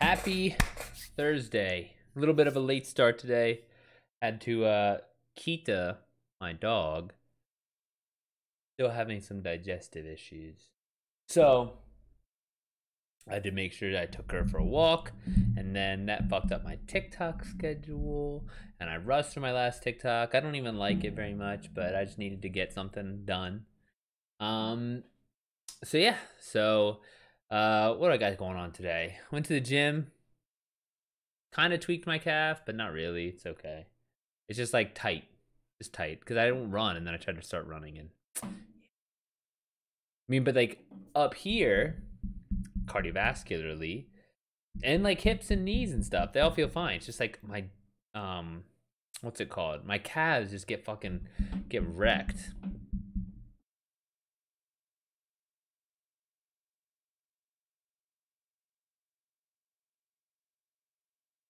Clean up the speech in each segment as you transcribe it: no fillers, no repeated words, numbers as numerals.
Happy Thursday. A little bit of a late start today. Had to Kita, my dog, still having some digestive issues. So I had to make sure that I took her for a walk, and then that fucked up my TikTok schedule, and I rushed through my last TikTok. I don't even like it very much, but I just needed to get something done. So yeah, what do I got going on today? Went to the gym, kind of tweaked my calf, but not really. It's okay. It's just like tight, just tight, because I don't run, and then I tried to start running, and I mean, but like up here, cardiovascularly, and like hips and knees and stuff, they all feel fine. It's just like my what's it called? My calves just get wrecked.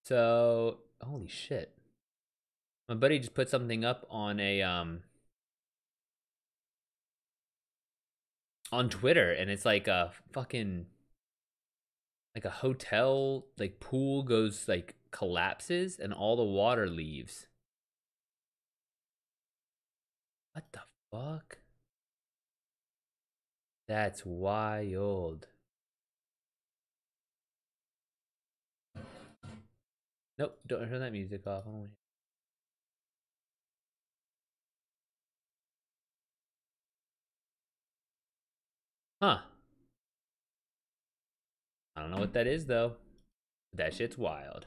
So holy shit. My buddy just put something up on a on Twitter, and it's like a fucking like a hotel like pool goes like collapses and all the water leaves. What the fuck? That's wild. Nope, don't turn that music off. I don't want to... Huh. I don't know what that is though. That shit's wild.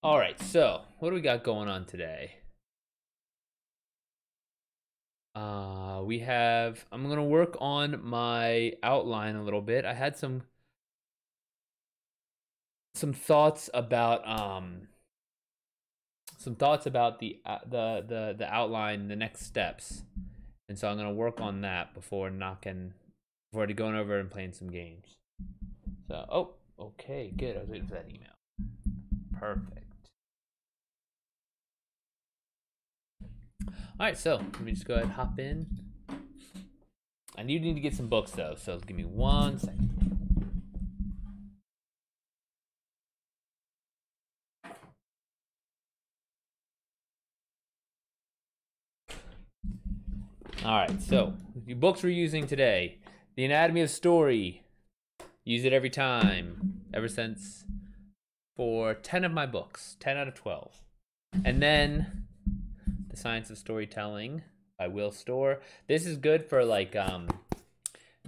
All right, so what do we got going on today? I'm gonna work on my outline a little bit. I had some thoughts about the outline, the next steps, and so I'm gonna work on that before going over and playing some games. So, oh, okay, good. I was waiting for that email. Perfect. All right, so let me just go ahead and hop in. I do need to get some books though, so give me 1 second. All right, so the books we're using today: The Anatomy of Story. Use it every time, ever since, for 10 of my books, 10 out of 12. And then The Science of Storytelling by Will Storr. This is good for like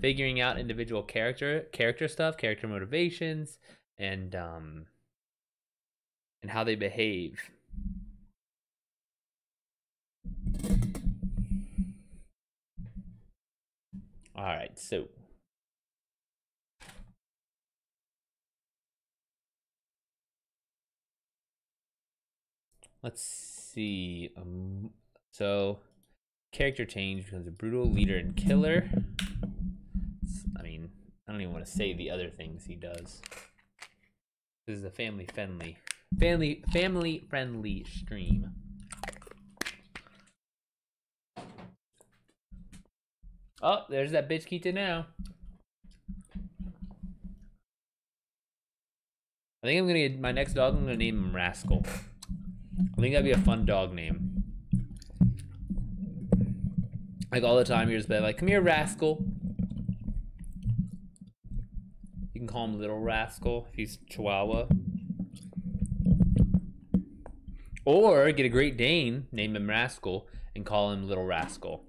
figuring out individual character stuff, character motivations, and how they behave. All right, so let's see. So character change becomes a brutal leader and killer. I mean, I don't even want to say the other things he does. This is a family friendly stream. Oh, there's that bitch Kita now. I think I'm gonna get my next dog. I'm gonna name him Rascal. I think that'd be a fun dog name. Like all the time, you're just like, "Come here, Rascal." You can call him Little Rascal if he's Chihuahua. Or get a Great Dane, name him Rascal, and call him Little Rascal.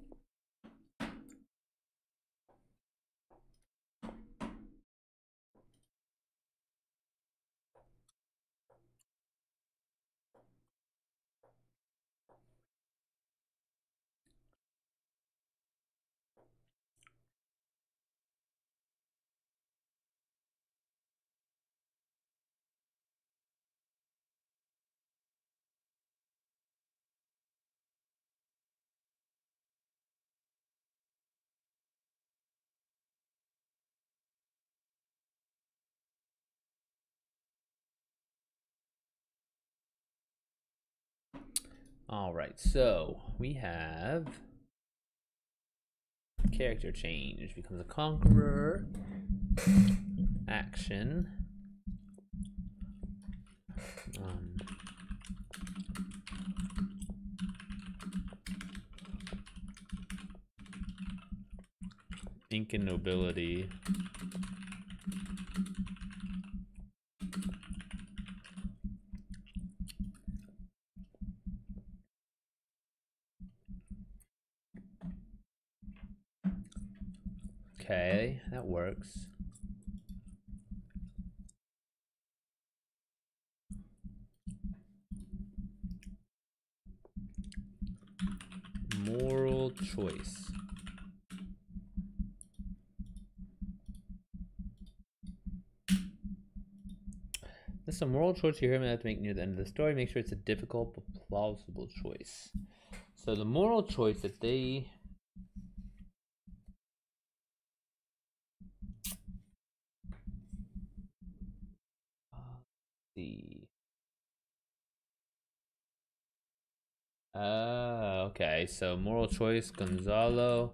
All right, so we have character change, becomes a conqueror. Action. Incan nobility. Okay, that works. Moral choice. This is a moral choice you hear me have to make near the end of the story. Make sure it's a difficult but plausible choice. So the moral choice that they see. Okay. So moral choice, Gonzalo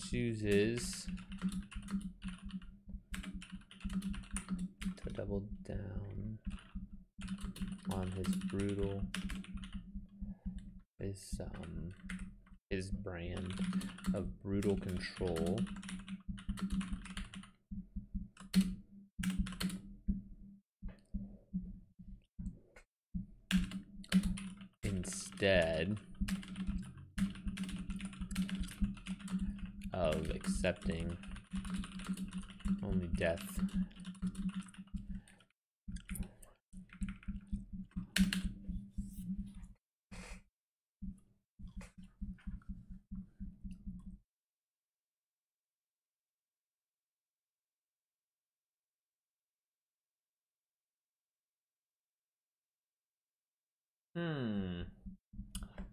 chooses to double down on his brand of brutal control. Instead of accepting only death.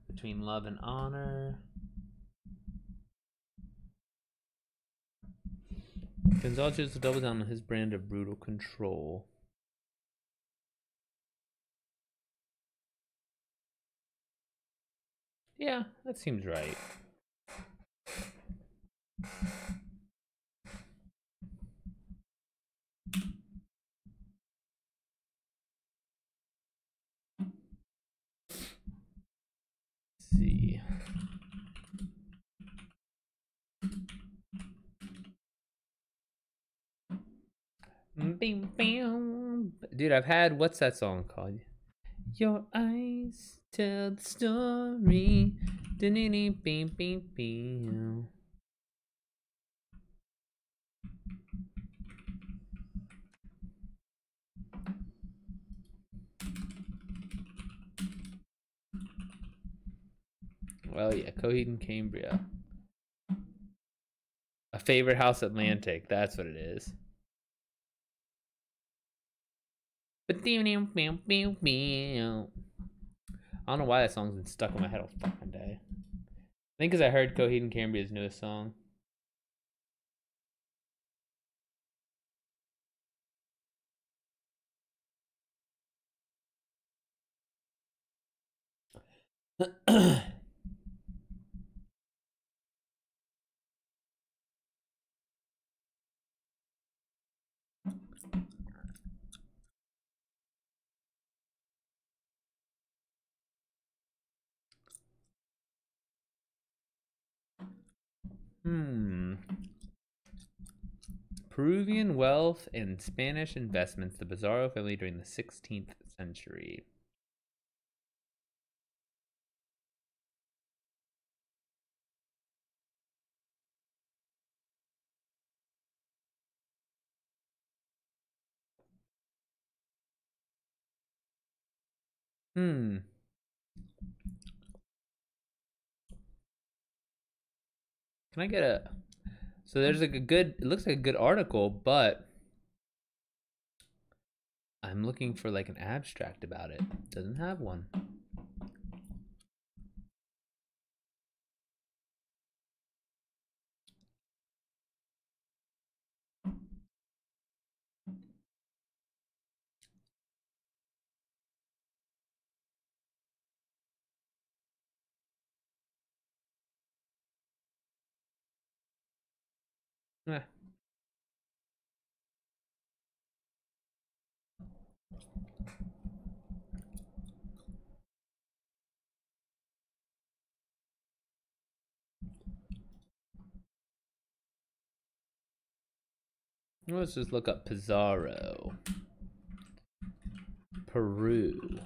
Between love and honor. Gonzalo chooses to double down on his brand of brutal control. Yeah, that seems right. Let's see. Dude, I've had, what's that song called? Your eyes tell the story. Well, yeah, Coheed and Cambria. A favorite house Atlantic. That's what it is. I don't know why that song's been stuck in my head all fucking day. I think because I heard Coheed and Cambria's newest song. Peruvian wealth and Spanish investments, the Pizarro family during the 16th century. Can I get a... So there's like a good... It looks like a good article, but... I'm looking for like an abstract about it. Doesn't have one. Eh. Let's just look up Pizarro. Peru.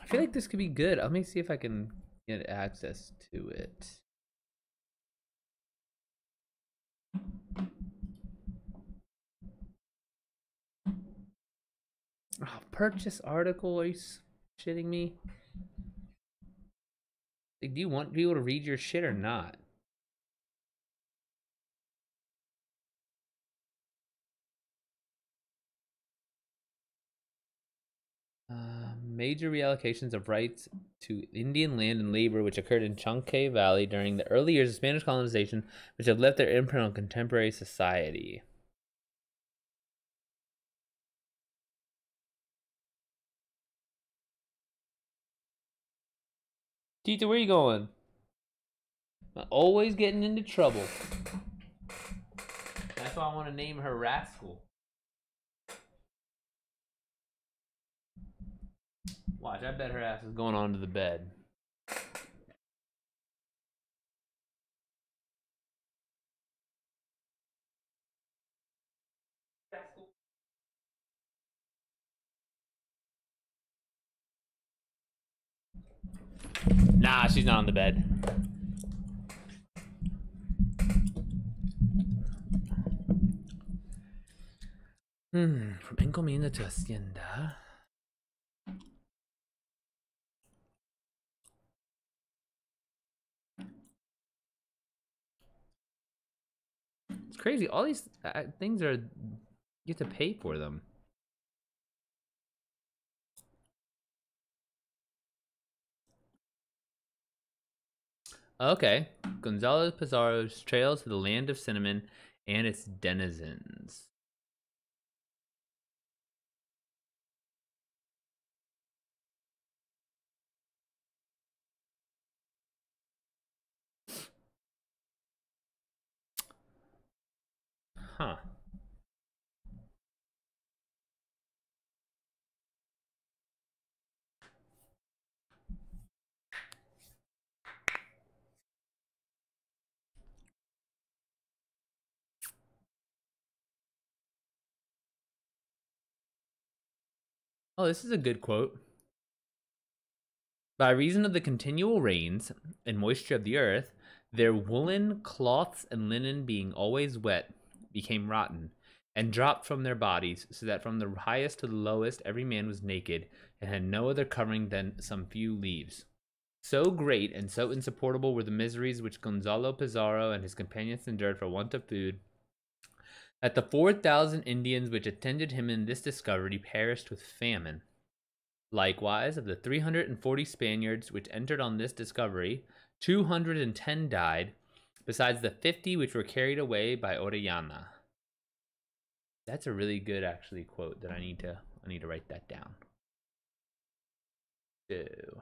I feel like this could be good. Let me see if I can get access to it. Oh, purchase article? Are you shitting me? Like, do you want people to read your shit or not? Major reallocations of rights to Indian land and labor which occurred in Chankay Valley during the early years of Spanish colonization, which have left their imprint on contemporary society. Tita, where you going? Always getting into trouble. That's why I want to name her Rascal. Watch, I bet her ass is going on to the bed. Nah, she's not on the bed. From encomienda to hacienda. It's crazy. All these things are, you have to pay for them. Okay. Gonzalo Pizarro's Trails to the Land of Cinnamon and its denizens. Huh. Oh, this is a good quote. By reason of the continual rains and moisture of the earth, their woolen cloths and linen being always wet, became rotten, and dropped from their bodies, so that from the highest to the lowest every man was naked, and had no other covering than some few leaves. So great and so insupportable were the miseries which Gonzalo Pizarro and his companions endured for want of food, that the 4,000 Indians which attended him in this discovery perished with famine. Likewise, of the 340 Spaniards which entered on this discovery, 210 died, besides the 50 which were carried away by Orellana. That's a really good, actually, quote that I need to write that down. Ew.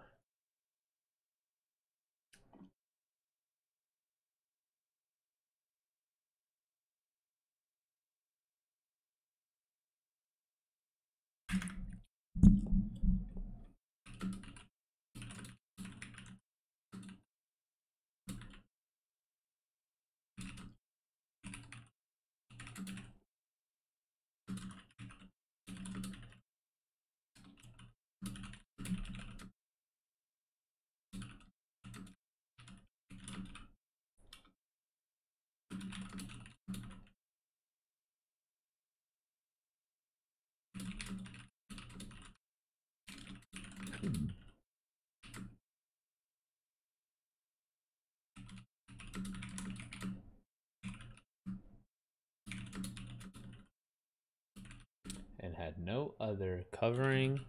And had no other covering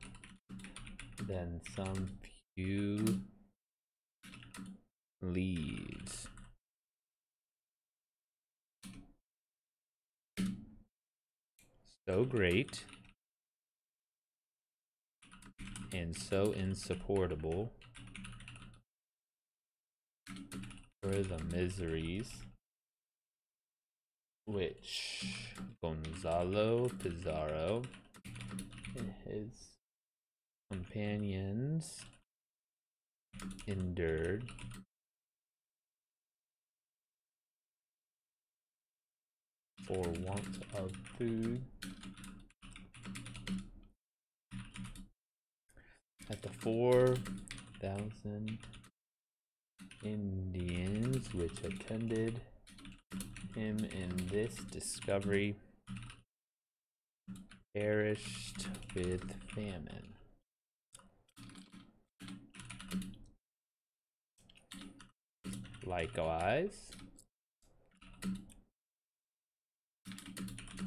than some few leaves. So great and so insupportable were the miseries which Gonzalo Pizarro and his companions endured for want of food at the 4,000 Indians which attended him in this discovery perished with famine. Likewise,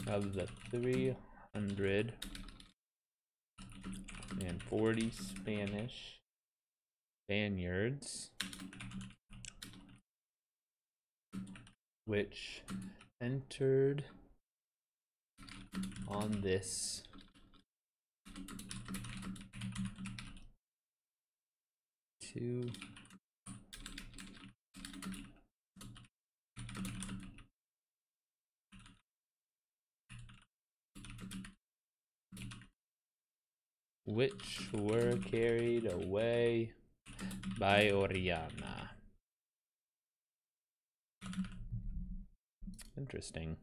of the 340 Spaniards which entered on this to which were carried away by Orellana. Interesting.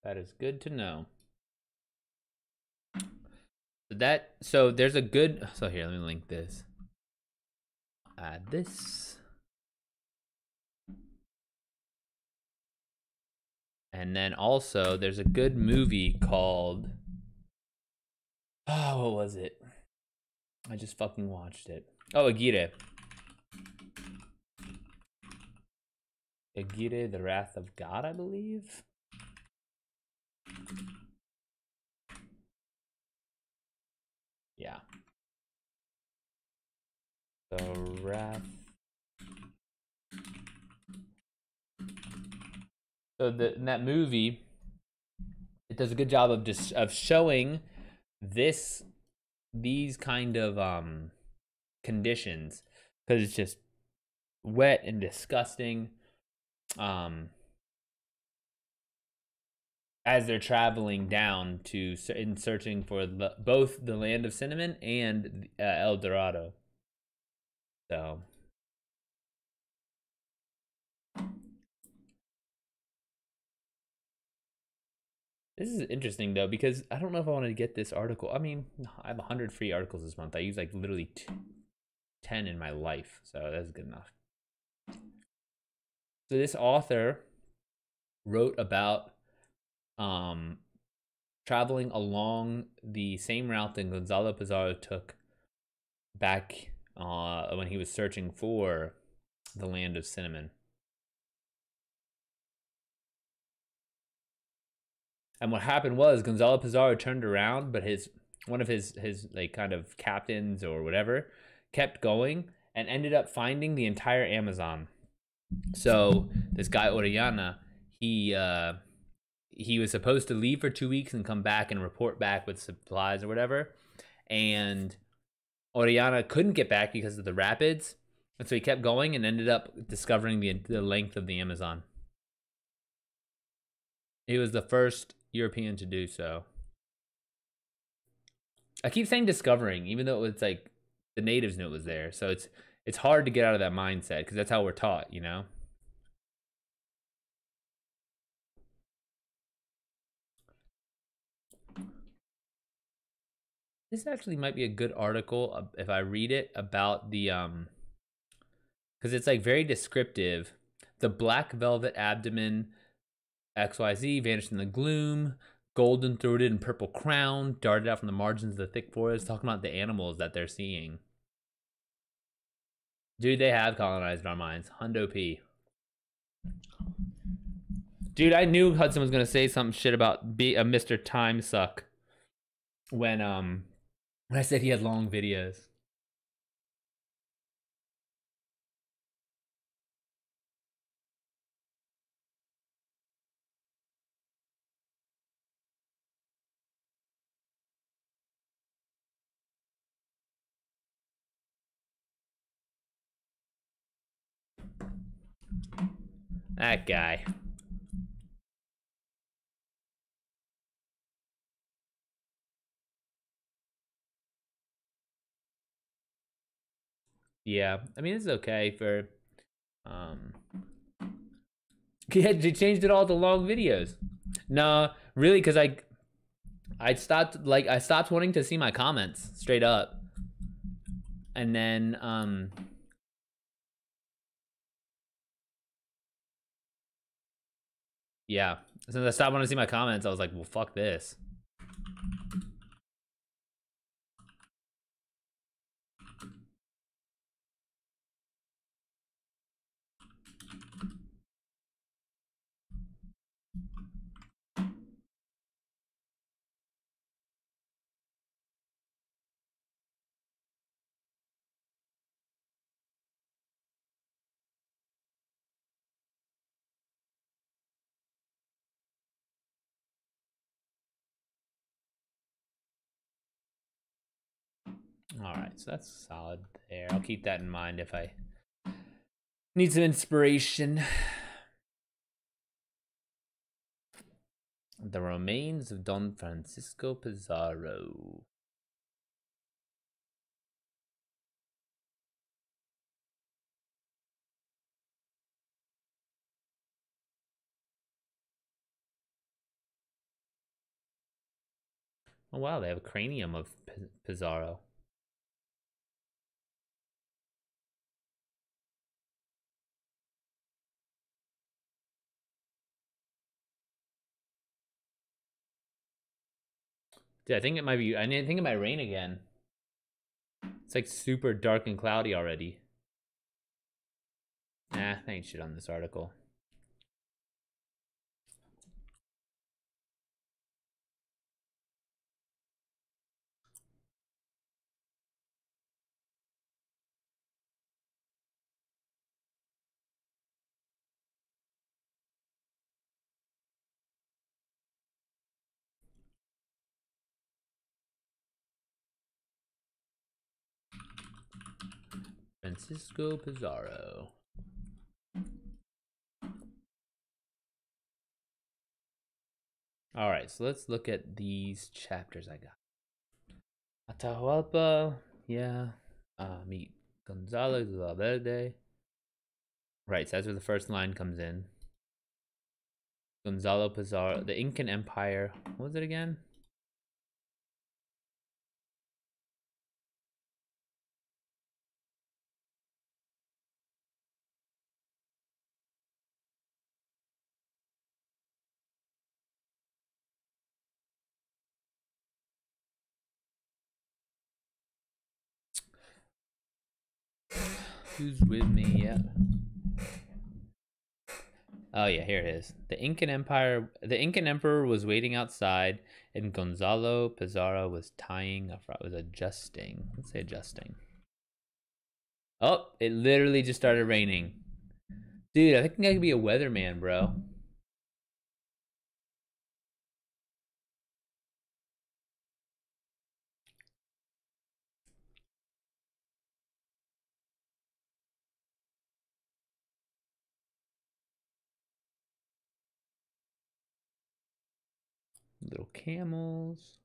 That is good to know. So there's a good, so here, let me link this. Add this. And then also there's a good movie called, oh, what was it? I just fucking watched it. Oh, Aguirre. Aguirre, The Wrath of God, I believe. Yeah. The Wrath. So in that movie, it does a good job of showing these kind of conditions, because it's just wet and disgusting. As they're traveling down to in searching for both the land of cinnamon and El Dorado. So this is interesting though, because I don't know if I want to get this article. I mean, I have 100 free articles this month. I use like literally 10 in my life, so that's good enough. So this author wrote about traveling along the same route that Gonzalo Pizarro took back when he was searching for the land of cinnamon. And what happened was Gonzalo Pizarro turned around, but one of his like kind of captains or whatever kept going and ended up finding the entire Amazon. So this guy Orellana, he was supposed to leave for 2 weeks and come back and report back with supplies or whatever. And Orellana couldn't get back because of the rapids. And so he kept going and ended up discovering the length of the Amazon. He was the first European to do so. I keep saying discovering, even though it's like the natives knew it was there. So it's hard to get out of that mindset because that's how we're taught, you know? This actually might be a good article if I read it about the because it's like very descriptive. The black velvet abdomen, XYZ, vanished in the gloom, golden throated and purple crown, darted out from the margins of the thick forest, talking about the animals that they're seeing. Dude, they have colonized our minds. Hundo P. Dude, I knew Hudson was gonna say some shit about Mr. Time Suck when I said he had long videos. That guy. Yeah, I mean, it's okay for, yeah, they changed it all to long videos. No, really, because I stopped wanting to see my comments straight up. And then, yeah, since I stopped wanting to see my comments, I was like, well, fuck this. All right, so that's solid there. I'll keep that in mind if I need some inspiration. The remains of Don Francisco Pizarro. Oh wow, they have a cranium of Pizarro. Dude, I think it might be. I think it might rain again. It's like super dark and cloudy already. Nah, I ain't shit on this article. Francisco Pizarro. All right, so let's look at these chapters I got. Atahualpa, yeah. Meet Gonzalo Verde. Right, so that's where the first line comes in. Gonzalo Pizarro, the Incan Empire. What was it again? Who's with me? Yeah. Oh yeah, here it is. The Incan Emperor was waiting outside, and Gonzalo Pizarro was adjusting. Let's say adjusting. Oh, it literally just started raining. Dude, I think I could be a weatherman, bro. Little camels.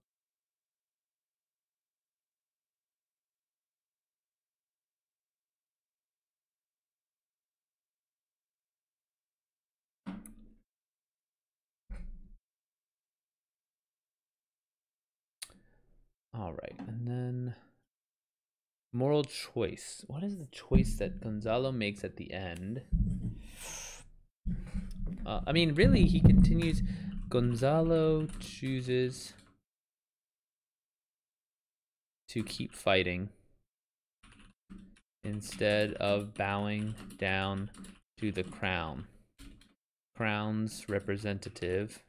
All right, and then moral choice. What is the choice that Gonzalo makes at the end? I mean, really, he continues. Gonzalo chooses to keep fighting instead of bowing down to the crown's representative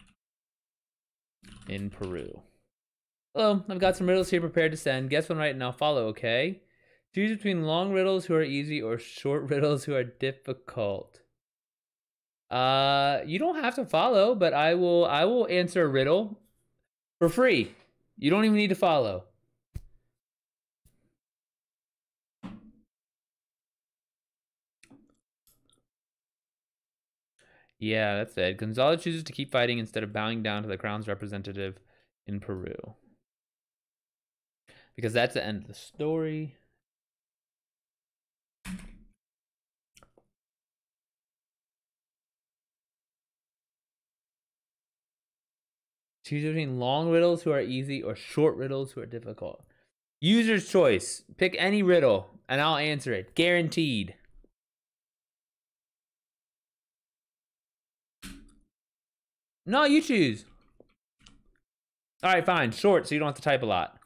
in Peru. Hello, I've got some riddles here prepared to send. Guess one right and I'll follow, okay? Choose between long riddles who are easy or short riddles who are difficult. You don't have to follow, but I will answer a riddle for free. You don't even need to follow. Yeah, that's it. Gonzalo chooses to keep fighting instead of bowing down to the crown's representative in Peru. Because that's the end of the story. Choose between long riddles who are easy or short riddles who are difficult. User's choice. Pick any riddle and I'll answer it. Guaranteed. No, you choose. All right, fine. Short, so you don't have to type a lot.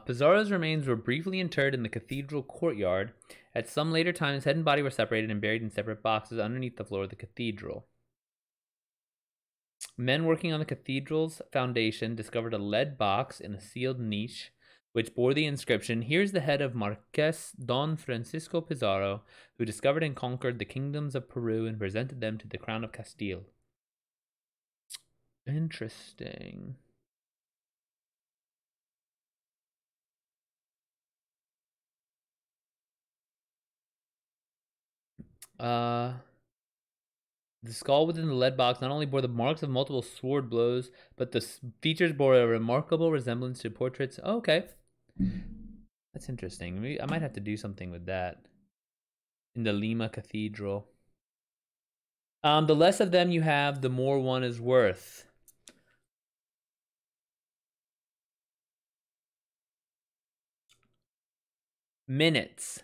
Pizarro's remains were briefly interred in the cathedral courtyard. At some later time, his head and body were separated and buried in separate boxes underneath the floor of the cathedral. Men working on the cathedral's foundation discovered a lead box in a sealed niche, which bore the inscription, "Here's the head of Marques Don Francisco Pizarro, who discovered and conquered the kingdoms of Peru and presented them to the crown of Castile." Interesting. The skull within the lead box not only bore the marks of multiple sword blows, but the features bore a remarkable resemblance to portraits. Oh, okay. That's interesting. I might have to do something with that. In the Lima Cathedral. The less of them you have, the more one is worth. Minutes.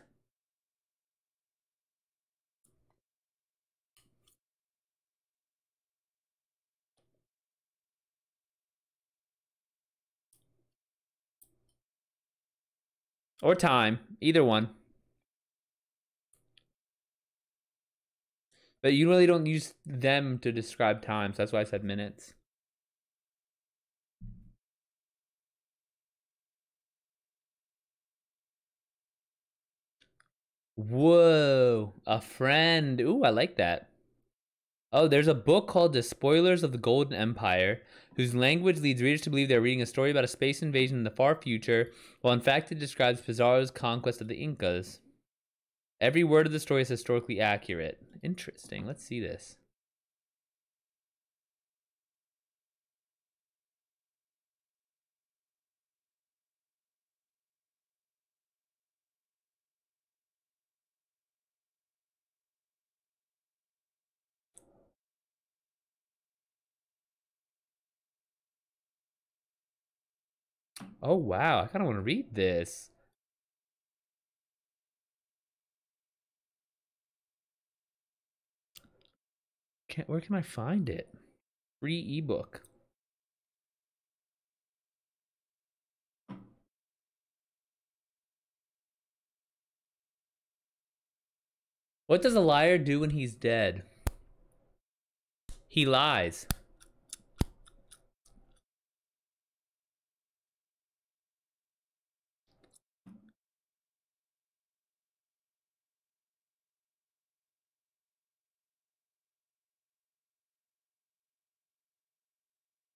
Or time. Either one. But you really don't use them to describe time, so that's why I said minutes. Whoa. A friend. Ooh, I like that. Oh, there's a book called The Spoilers of the Golden Empire, whose language leads readers to believe they're reading a story about a space invasion in the far future, while in fact it describes Pizarro's conquest of the Incas. Every word of the story is historically accurate. Interesting. Let's see this. Oh, wow. I kind of want to read this. Where can I find it? Free ebook. What does a liar do when he's dead? He lies.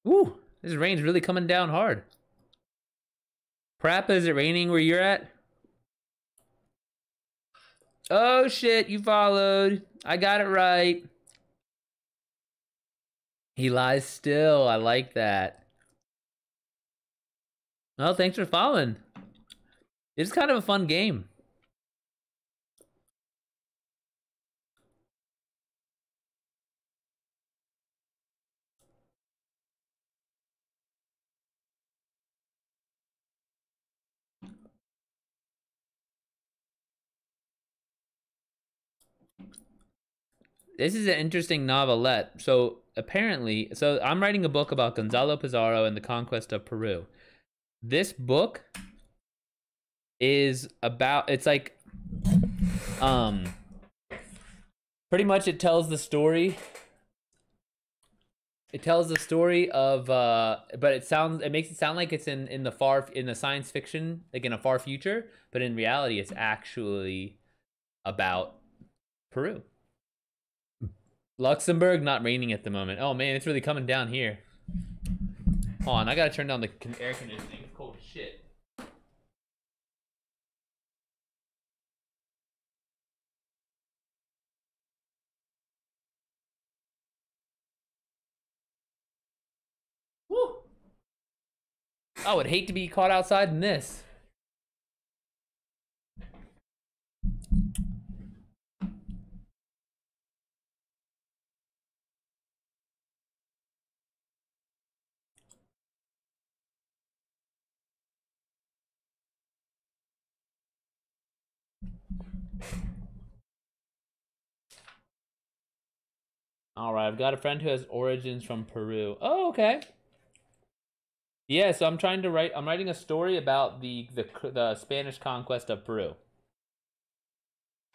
Ooh, this rain's really coming down hard. Prappa, is it raining where you're at? Oh shit, you followed. I got it right. He lies still. I like that. Well, thanks for following. It's kind of a fun game. This is an interesting novelette. So apparently, I'm writing a book about Gonzalo Pizarro and the conquest of Peru. This book is about, it's like, pretty much it tells the story It tells the story of but it makes it sound like it's in the science fiction, like in a far future, but in reality it's actually about Peru. Luxembourg not raining at the moment. Oh man, it's really coming down here. Hold on, I gotta turn down the air conditioning. It's cold as shit. Woo! I would hate to be caught outside in this. All right, I've got a friend who has origins from Peru. Oh, okay. Yeah, so I'm writing a story about the Spanish conquest of Peru.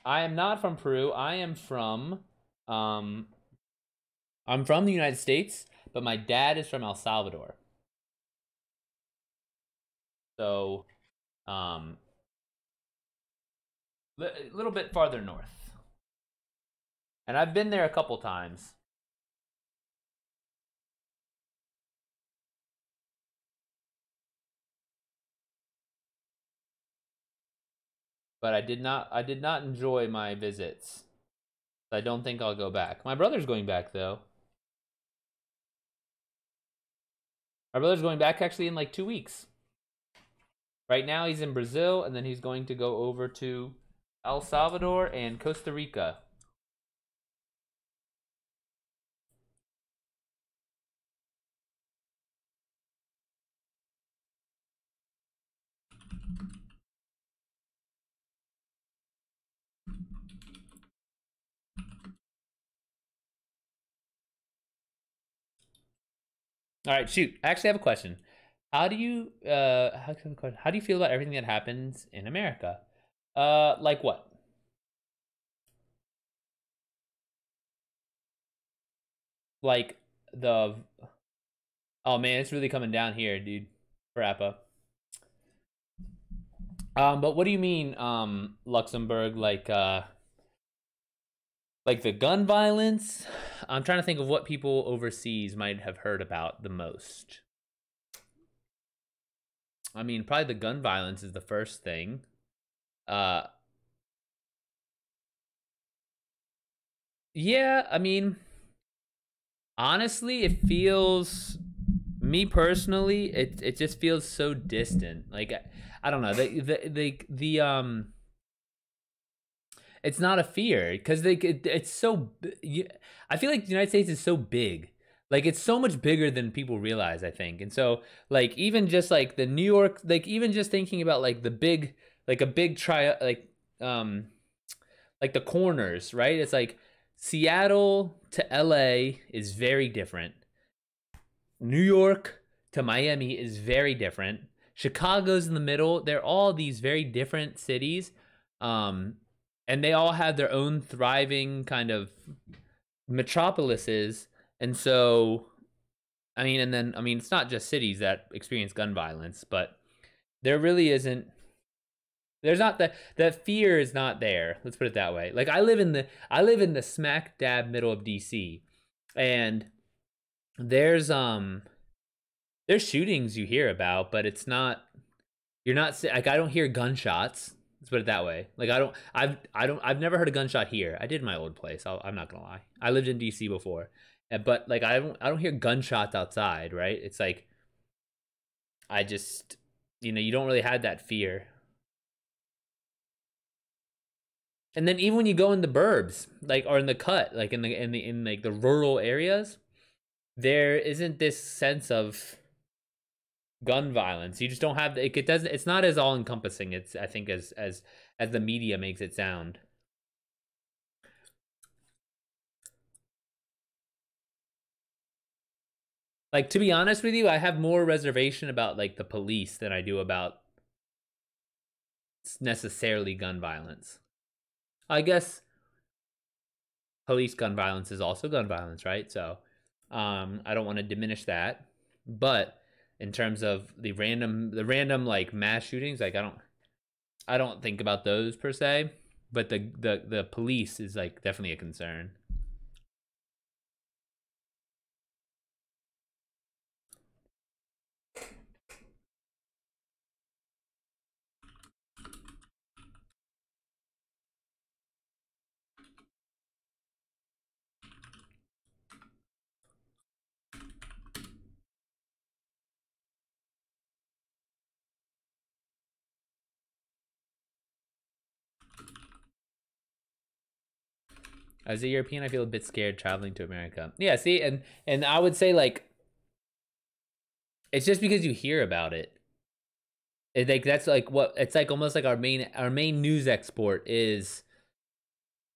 I am not from Peru. Um I'm from the United States, but my dad is from El Salvador. So, um a little bit farther north. And I've been there a couple times. But I did not enjoy my visits. I don't think I'll go back. My brother's going back though. My brother's going back actually in like 2 weeks. Right now he's in Brazil, and then he's going to go over to El Salvador and Costa Rica. All right, shoot. I actually have a question. How do you feel about everything that happens in America? Like what? Like the Oh man, it's really coming down here, dude. Wrap up. But what do you mean, Luxembourg? Like the gun violence? I'm trying to think of what people overseas might have heard about the most. I mean, probably the gun violence is the first thing. Uh, yeah, I mean, honestly, it feels me personally, it just feels so distant. Like I don't know, it's not a fear because it's so. I feel like the United States is so big. Like it's so much bigger than people realize, I think. And so like even just like the New York, like even just thinking about like the big, like a big um like the corners, right? It's like Seattle to LA is very different. New York to Miami is very different. Chicago's in the middle. They're all these very different cities. Um, and they all have their own thriving kind of metropolises. And so, I mean, it's not just cities that experience gun violence, but there really isn't. There's not that fear is not there. Let's put it that way. Like I live in the smack dab middle of DC, and there's there's shootings you hear about, but it's not. You're not like I don't hear gunshots. Let's put it that way. Like I've never heard a gunshot here. I did in my old place. I'm not gonna lie. I lived in DC before, but like I don't hear gunshots outside. Right? It's like I just you don't really have that fear. And then even when you go in the burbs, like or in the cut, like in like the rural areas, there isn't this sense of gun violence. You just don't have it doesn't it's not as all encompassing. It's I think as the media makes it sound. Like to be honest with you, I have more reservation about like the police than I do about necessarily gun violence. I guess police gun violence is also gun violence, right? So I don't want to diminish that, but in terms of the random like mass shootings, like I don't think about those per se, but the police is like definitely a concern. As a European, I feel a bit scared traveling to America. Yeah, see, and I would say like it's just because you hear about it. Like that's like what it's like almost like our main news export is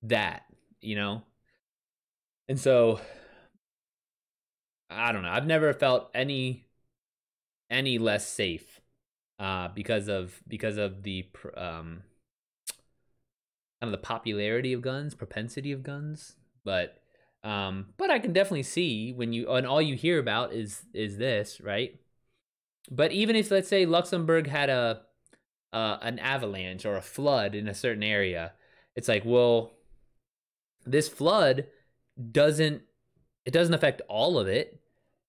that, you know? And so I don't know. I've never felt any less safe because of the kind of the popularity of guns, propensity of guns. But I can definitely see when you and all you hear about is this, right? But even if let's say Luxembourg had a an avalanche or a flood in a certain area, it's like, well, this flood doesn't it doesn't affect all of it.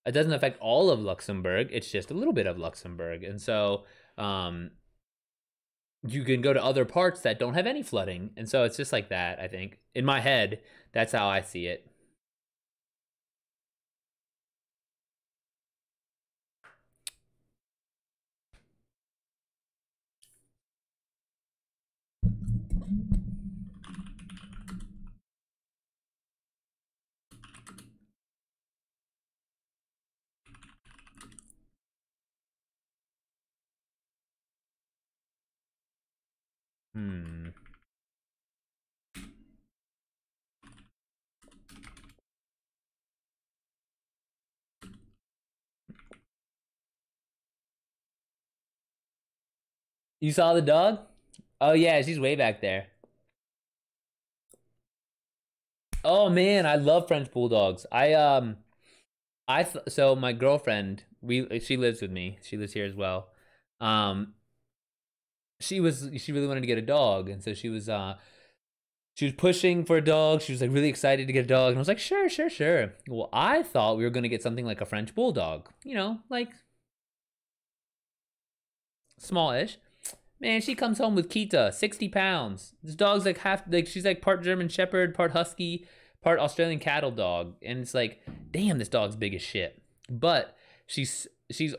It doesn't affect all of Luxembourg. It's just a little bit of Luxembourg, and so um, you can go to other parts that don't have any flooding, and so it's just like that. I think in my head, that's how I see it. Hmm. You saw the dog? Oh yeah, she's way back there. Oh man, I love French bulldogs. So my girlfriend, she lives with me. She lives here as well. Um, she really wanted to get a dog, and so she was pushing for a dog. She was like really excited to get a dog, and I was like, sure, sure, sure. Well, I thought we were gonna get something like a French bulldog, like smallish. Man, she comes home with Kita, 60 pounds. This dog's like she's like part German Shepherd, part Husky, part Australian cattle dog. And it's like, damn, this dog's big as shit. But she's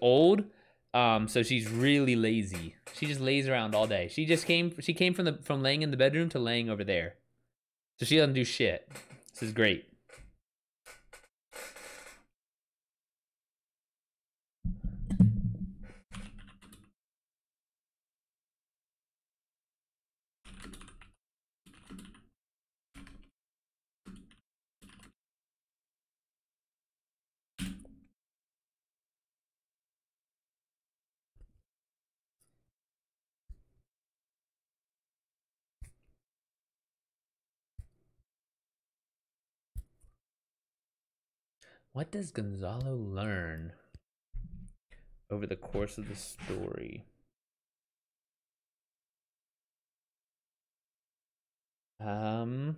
old, so she's really lazy. She just lays around all day. She came from laying in the bedroom to laying over there. So she doesn't do shit. This is great. What does Gonzalo learn over the course of the story? Um,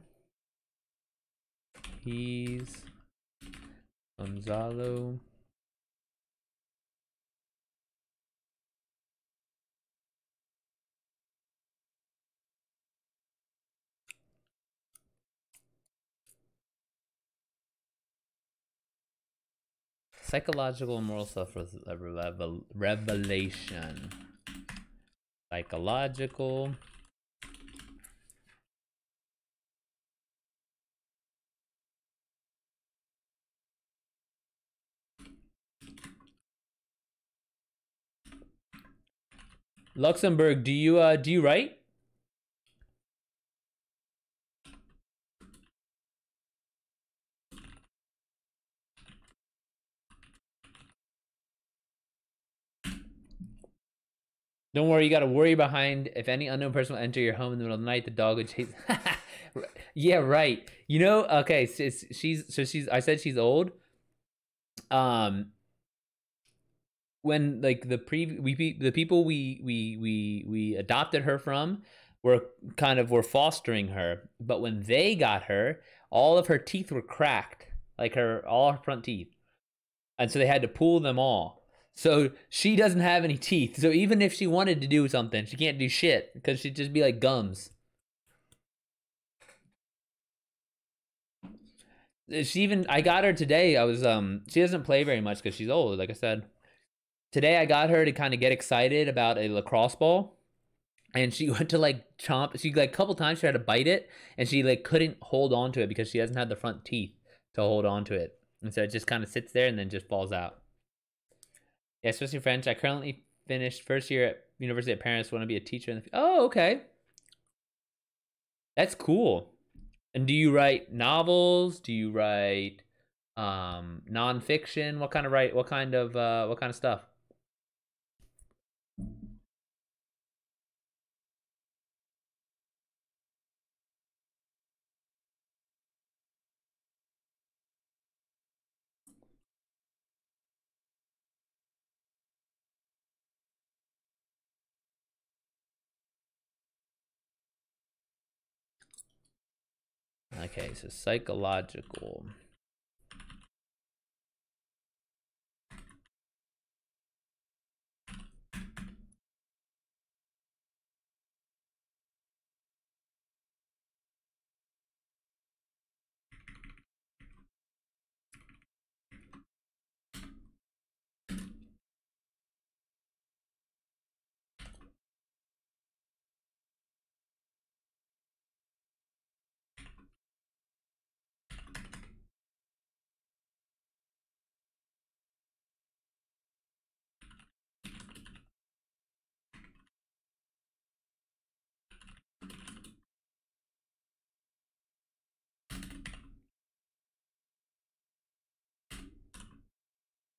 he's Gonzalo. Psychological and moral self revelation. Psychological. Luxembourg, do you write? Don't worry, you gotta worry behind if any unknown person will enter your home in the middle of the night, the dog would chase. Yeah, right. Okay, she's I said she's old. um when like the people we adopted her from were fostering her, but when they got her, all of her teeth were cracked, like all her front teeth, and so they had to pull them all. So she doesn't have any teeth. So even if she wanted to do something, she can't do shit because she'd just be like gums. I got her today. She doesn't play very much because she's old, like I said. Today I got her to kind of get excited about a lacrosse ball, and she went to like chomp. She like a couple times she tried to bite it, and she like couldn't hold on to it because she doesn't have the front teeth to hold on to it, and so it just kind of sits there and then just falls out. Yeah, especially French. I currently finished first year at University of Paris. Want to be a teacher in the. Oh, okay, that's cool. And do you write novels? Do you write nonfiction? What kind of stuff? Okay, so psychological.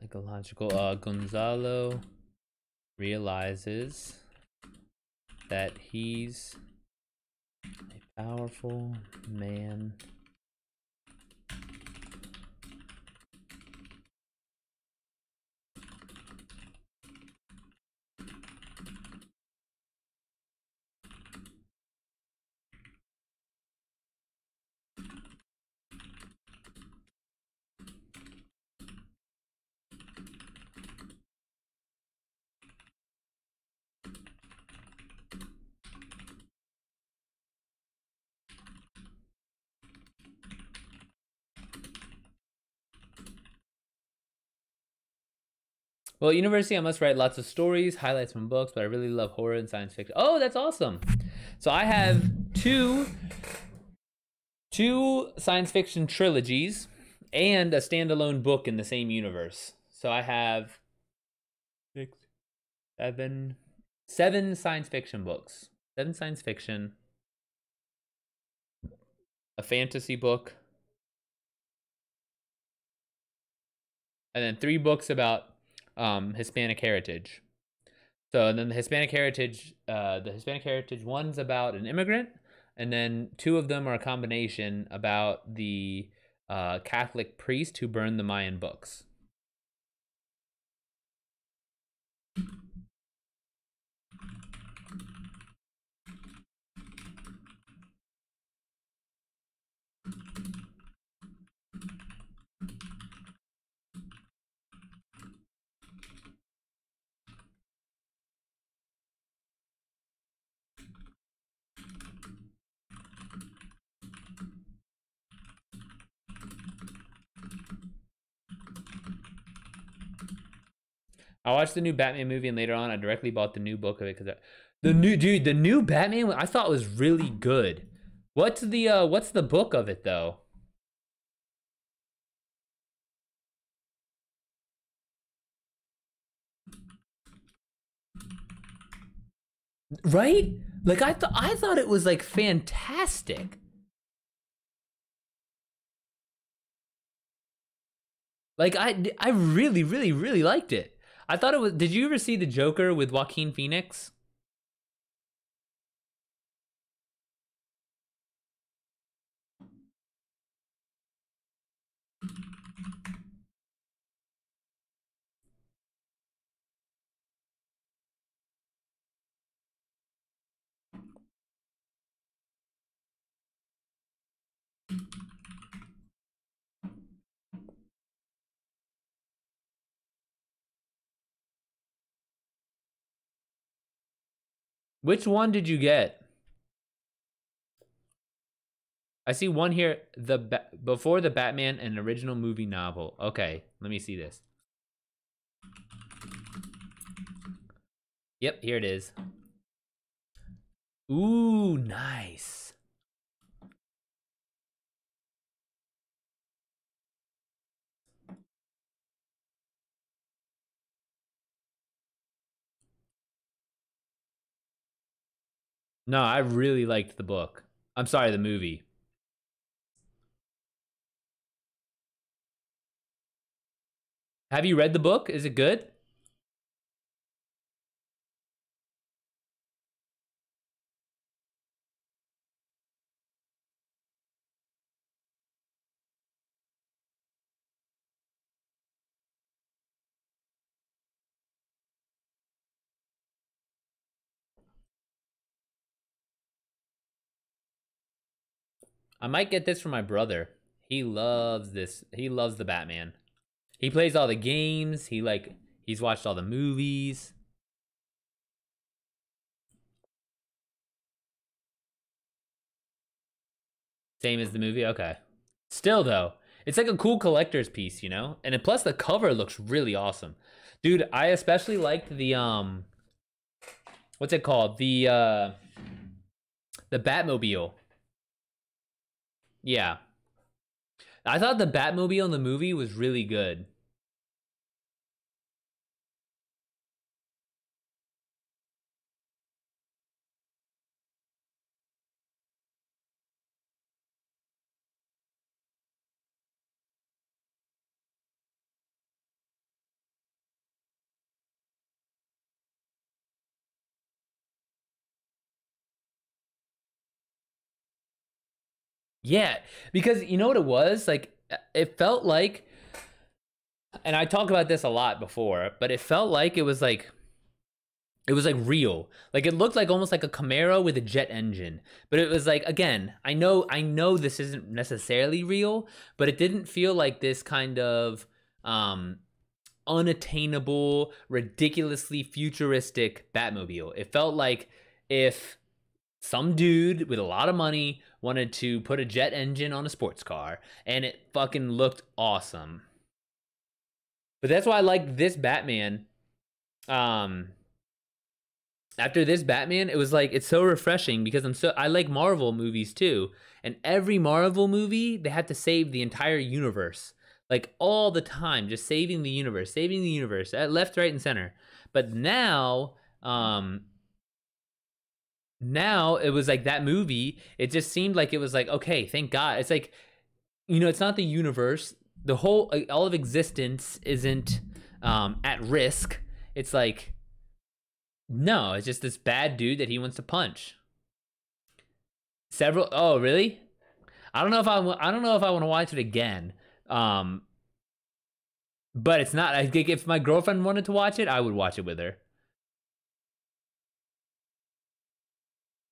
Psychological. Gonzalo realizes that he's a powerful man. Well, at university, I must write lots of stories, highlights from books, but I really love horror and science fiction. Oh, that's awesome. So I have two science fiction trilogies and a standalone book in the same universe. So I have six, seven science fiction books. Seven science fiction, a fantasy book, and then three books about Hispanic heritage. So and then the Hispanic heritage one's about an immigrant, and then two of them are a combination about the Catholic priest who burned the Mayan books. I watched the new Batman movie, and later on, I directly bought the new book of it because the new Batman I thought was really good. What's the book of it though? Right? Like I thought it was like fantastic. Like I really really liked it. I thought it was. Did you ever see the Joker with Joaquin Phoenix? Which one did you get? I see one here. Before the Batman, an original movie novel. Okay, let me see this. Yep, here it is. Ooh, nice. No, I really liked the book. I'm sorry, the movie. Have you read the book? Is it good? I might get this for my brother. He loves this. He loves the Batman. He plays all the games. He's watched all the movies. Same as the movie. Okay. Still though, it's like a cool collector's piece, you know? And plus the cover looks really awesome. Dude, I especially liked the what's it called? The Batmobile. Yeah. I thought the Batmobile in the movie was really good. Yeah, because you know what it was? Like it felt like, and I talk about this a lot before, but it felt like it was like real. Like it looked like almost like a Camaro with a jet engine. But it was like, again, I know this isn't necessarily real, but it didn't feel like this kind of unattainable, ridiculously futuristic Batmobile. It felt like if some dude with a lot of money wanted to put a jet engine on a sports car, and it fucking looked awesome. But that's why I like this Batman. Um, After this Batman, it was like it's so refreshing because I like Marvel movies too, and every Marvel movie they had to save the entire universe, like all the time, just saving the universe, at left, right, and center. But now it was like that movie. It just seemed like it was like okay, thank God. It's like it's not the universe. The whole all of existence isn't at risk. It's like no, it's just this bad dude that he wants to punch. Several. Oh, really? I don't know if I don't know if I want to watch it again. Um, but it's not. I think if my girlfriend wanted to watch it, I would watch it with her.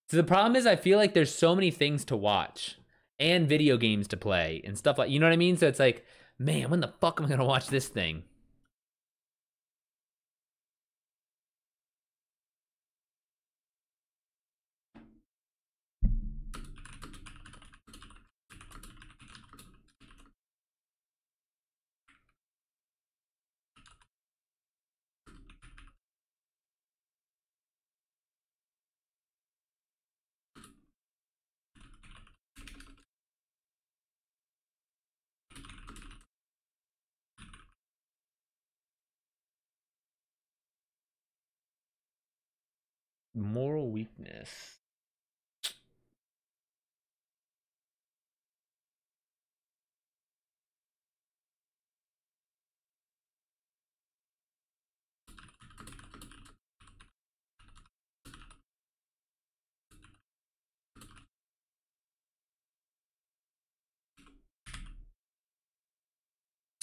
So the problem is, I feel like there's so many things to watch and video games to play and stuff like you know what I mean. So it's like, man, when the fuck am I gonna watch this thing? Moral weakness.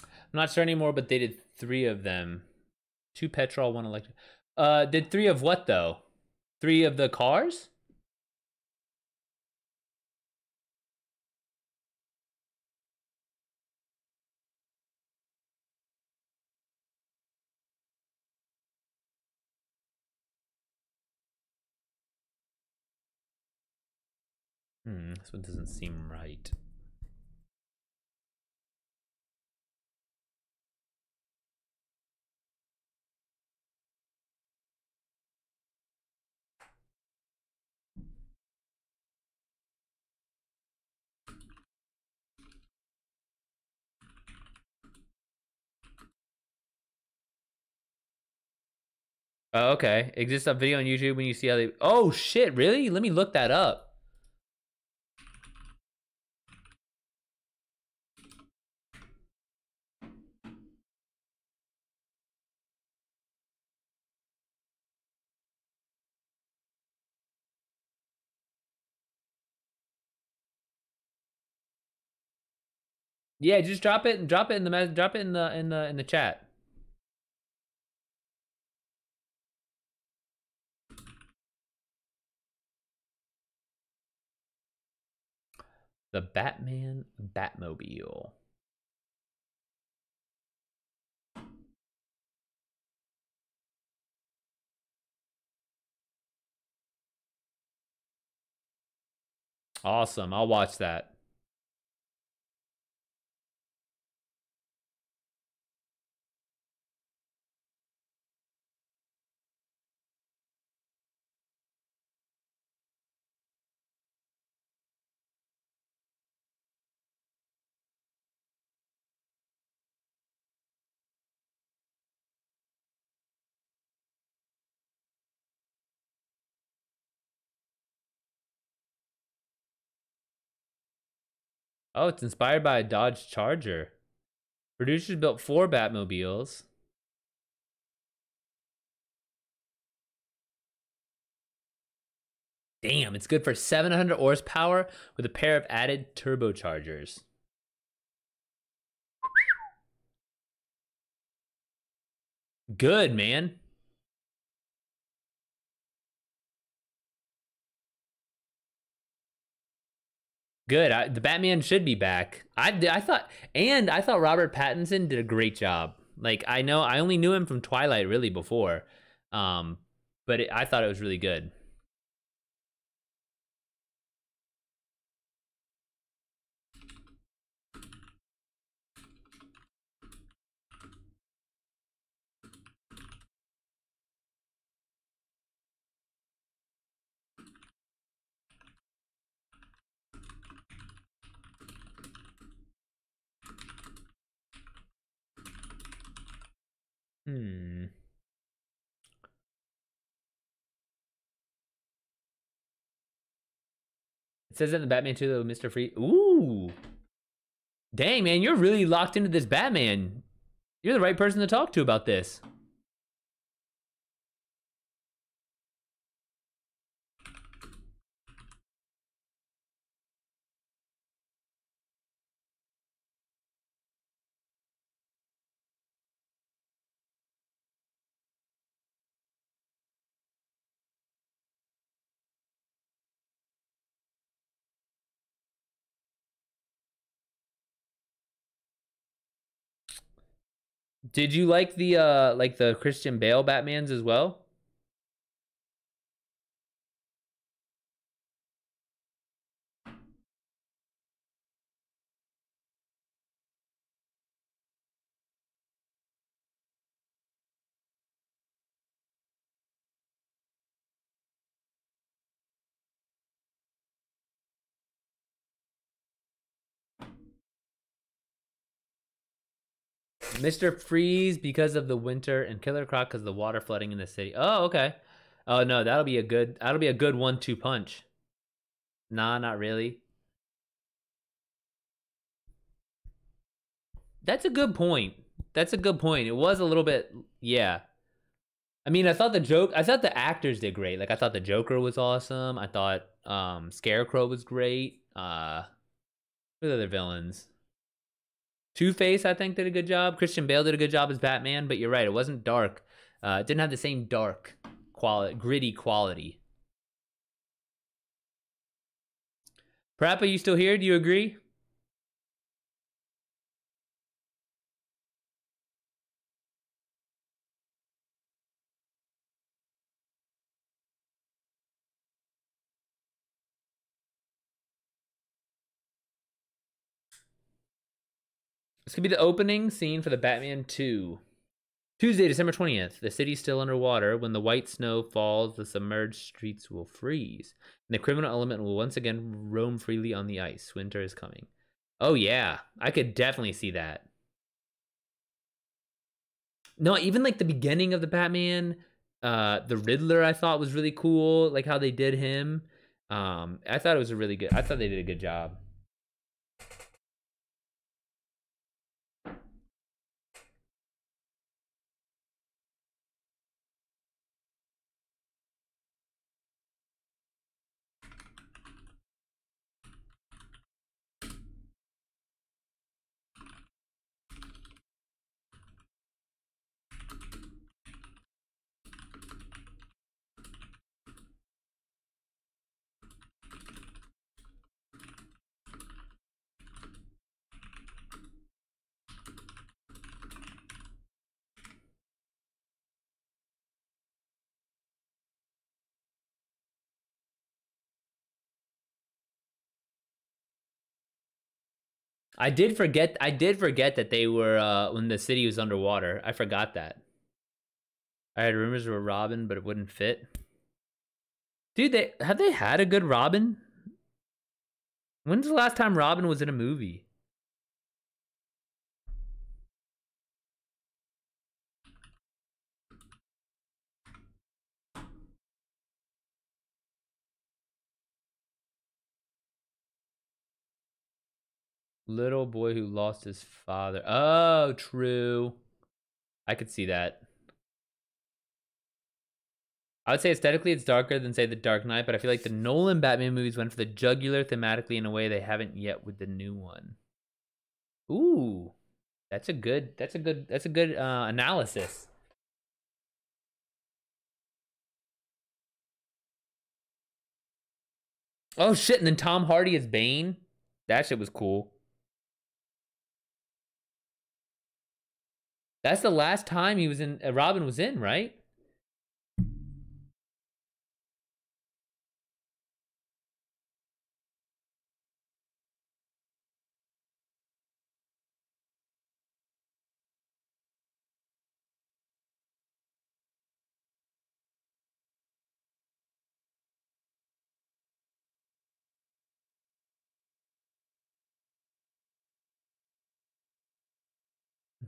I'm not sure anymore, but they did three of them. Two petrol, one electric. Did three of what though? Three of the cars? This one doesn't seem right. Oh, okay. Exists a video on YouTube when you see how they. Oh shit! Really? Let me look that up. Yeah, just drop it and drop it in the chat. The Batman Batmobile. Awesome. I'll watch that. Oh, it's inspired by a Dodge Charger. Producers built 4 Batmobiles. Damn, it's good for 700 horsepower with a pair of added turbochargers. Good, man. Good. The Batman should be back. I thought Robert Pattinson did a great job. Like I know I only knew him from Twilight really before, um, but I thought it was really good. Hmm. It says in the Batman 2 though, Mr. Free. Ooh. Dang, man, you're really locked into this Batman. You're the right person to talk to about this. Did you like the Christian Bale Batmans as well? Mr. Freeze because of the winter and Killer Croc because of the water flooding in the city. Oh, okay. Oh no, that'll be a good 1-2 punch. Nah, not really. That's a good point. That's a good point. It was a little bit, yeah. I mean, I thought the actors did great. Like I thought the Joker was awesome. I thought Scarecrow was great. What other villains? Two-Face, I think, did a good job. Christian Bale did a good job as Batman, but you're right, it wasn't dark. It didn't have the same dark quality, gritty quality. Parappa, you still here? Do you agree? This could be the opening scene for the Batman 2. Tuesday, December 20th. The city's still underwater. When the white snow falls, the submerged streets will freeze. And the criminal element will once again roam freely on the ice. Winter is coming. Oh, yeah. I could definitely see that. No, even like the beginning of the Batman, the Riddler I thought was really cool. Like how they did him. I thought it was I thought they did a good job. I did forget that they were when the city was underwater. I forgot that. I had rumors of a Robin, but it wouldn't fit. Dude, have they had a good Robin? When's the last time Robin was in a movie? Little boy who lost his father. Oh, true. I could see that. I would say aesthetically it's darker than, say, The Dark Knight, but I feel like the Nolan Batman movies went for the jugular thematically in a way they haven't yet with the new one. Ooh, that's a good analysis. Oh shit! And then Tom Hardy as Bane. That shit was cool. That's the last time he was in. Robin was in, right?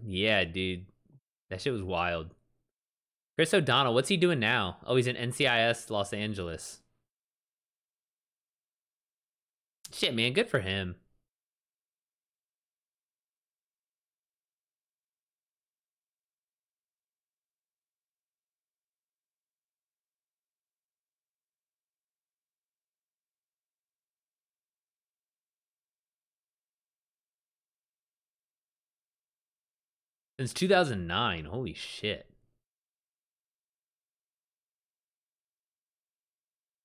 Yeah, dude. That shit was wild. Chris O'Donnell, what's he doing now? Oh, he's in NCIS Los Angeles. Shit, man, good for him. Since 2009. Holy shit.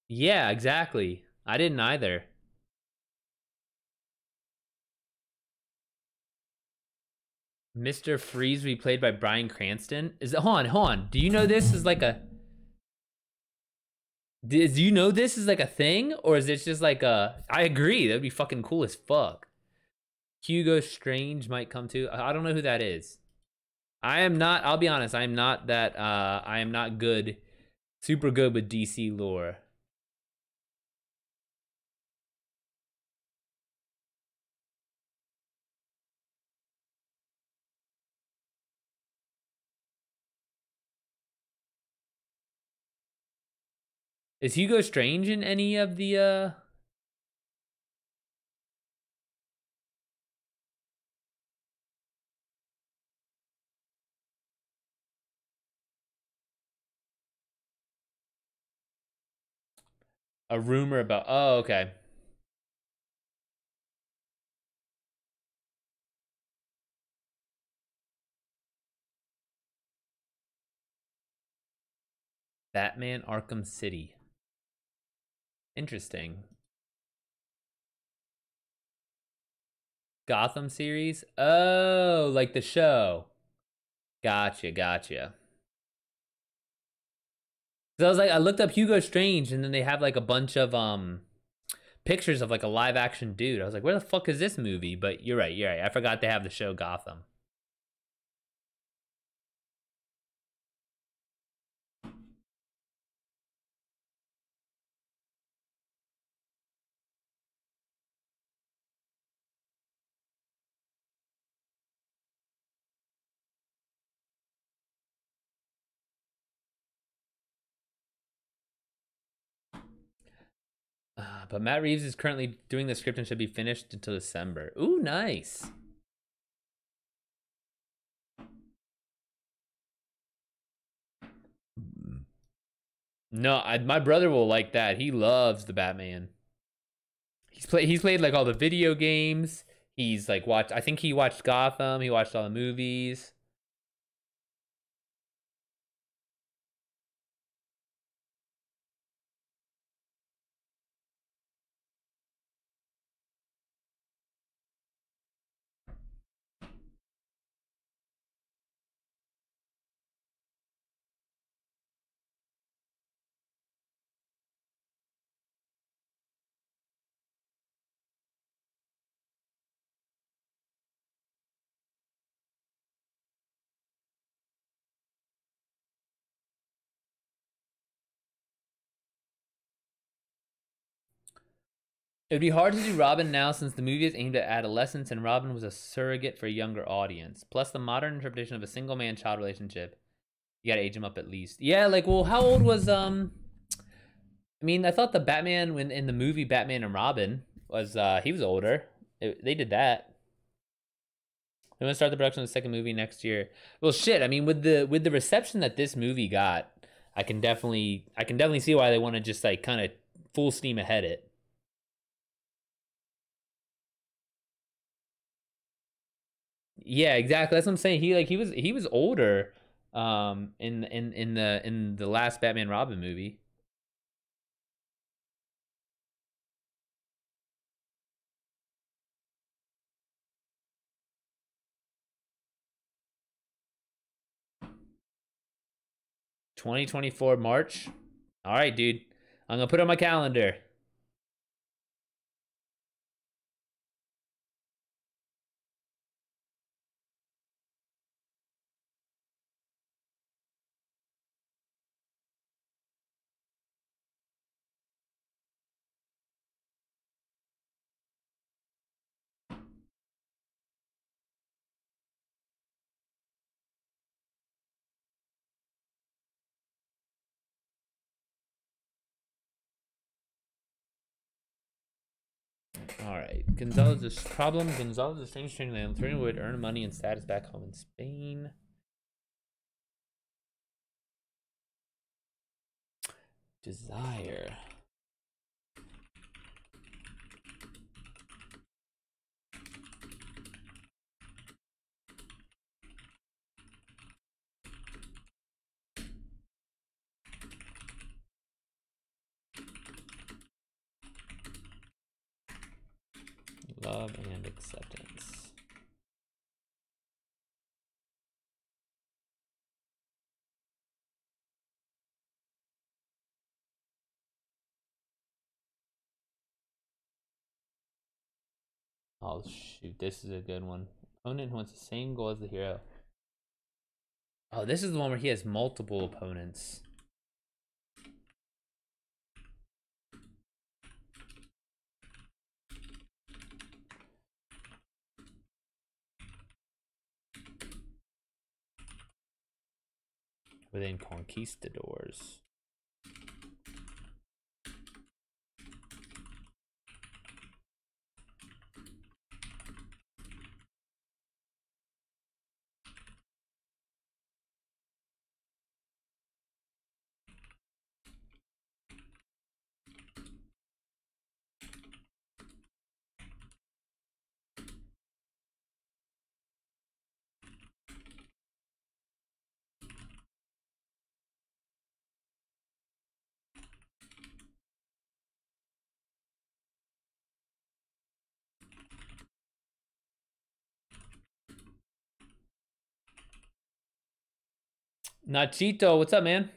Yeah, exactly. I didn't either. Mr. Freeze be played by Bryan Cranston. Hold on. Do you know this is like a do you know this is like a thing? Or is it just like a I agree, that'd be fucking cool as fuck. Hugo Strange might come too. I don't know who that is. I am not, I'll be honest, I am not that I am not good, super good with DC lore. Is Hugo Strange in any of the a rumor about oh okay. Batman Arkham City. Interesting. Gotham series? Oh, like the show. Gotcha. So I was like, I looked up Hugo Strange, and then they have like a bunch of pictures of like a live action dude. I was like, where the fuck is this movie? But you're right, you're right. I forgot they have the show Gotham. But Matt Reeves is currently doing the script and should be finished until December. Ooh, nice. No, my brother will like that. He loves the Batman. He's played like all the video games. He's like watched. I think he watched Gotham. He watched all the movies. It would be hard to do Robin now since the movie is aimed at adolescents and Robin was a surrogate for a younger audience. Plus the modern interpretation of a single man child relationship. You gotta age him up at least. Yeah, like, well, how old was I mean, I thought the Batman when in the movie Batman and Robin was he was older. They did that. They're gonna start the production of the second movie next year. Well, shit. I mean, with the reception that this movie got, I can definitely see why they want to just like kind of full steam ahead it. Yeah, exactly. That's what I'm saying. He was older, in the last Batman Robin movie. March 2024. All right, dude. I'm gonna put it on my calendar. All right. Gonzalo's problem. Gonzalo's a strange training land. Turning would earn money and status back home in Spain. Desire. Love and acceptance. Oh shoot, this is a good one. Opponent who wants the same goal as the hero. Oh, this is the one where he has multiple opponents. Within conquistadors. Nachito, what's up, man?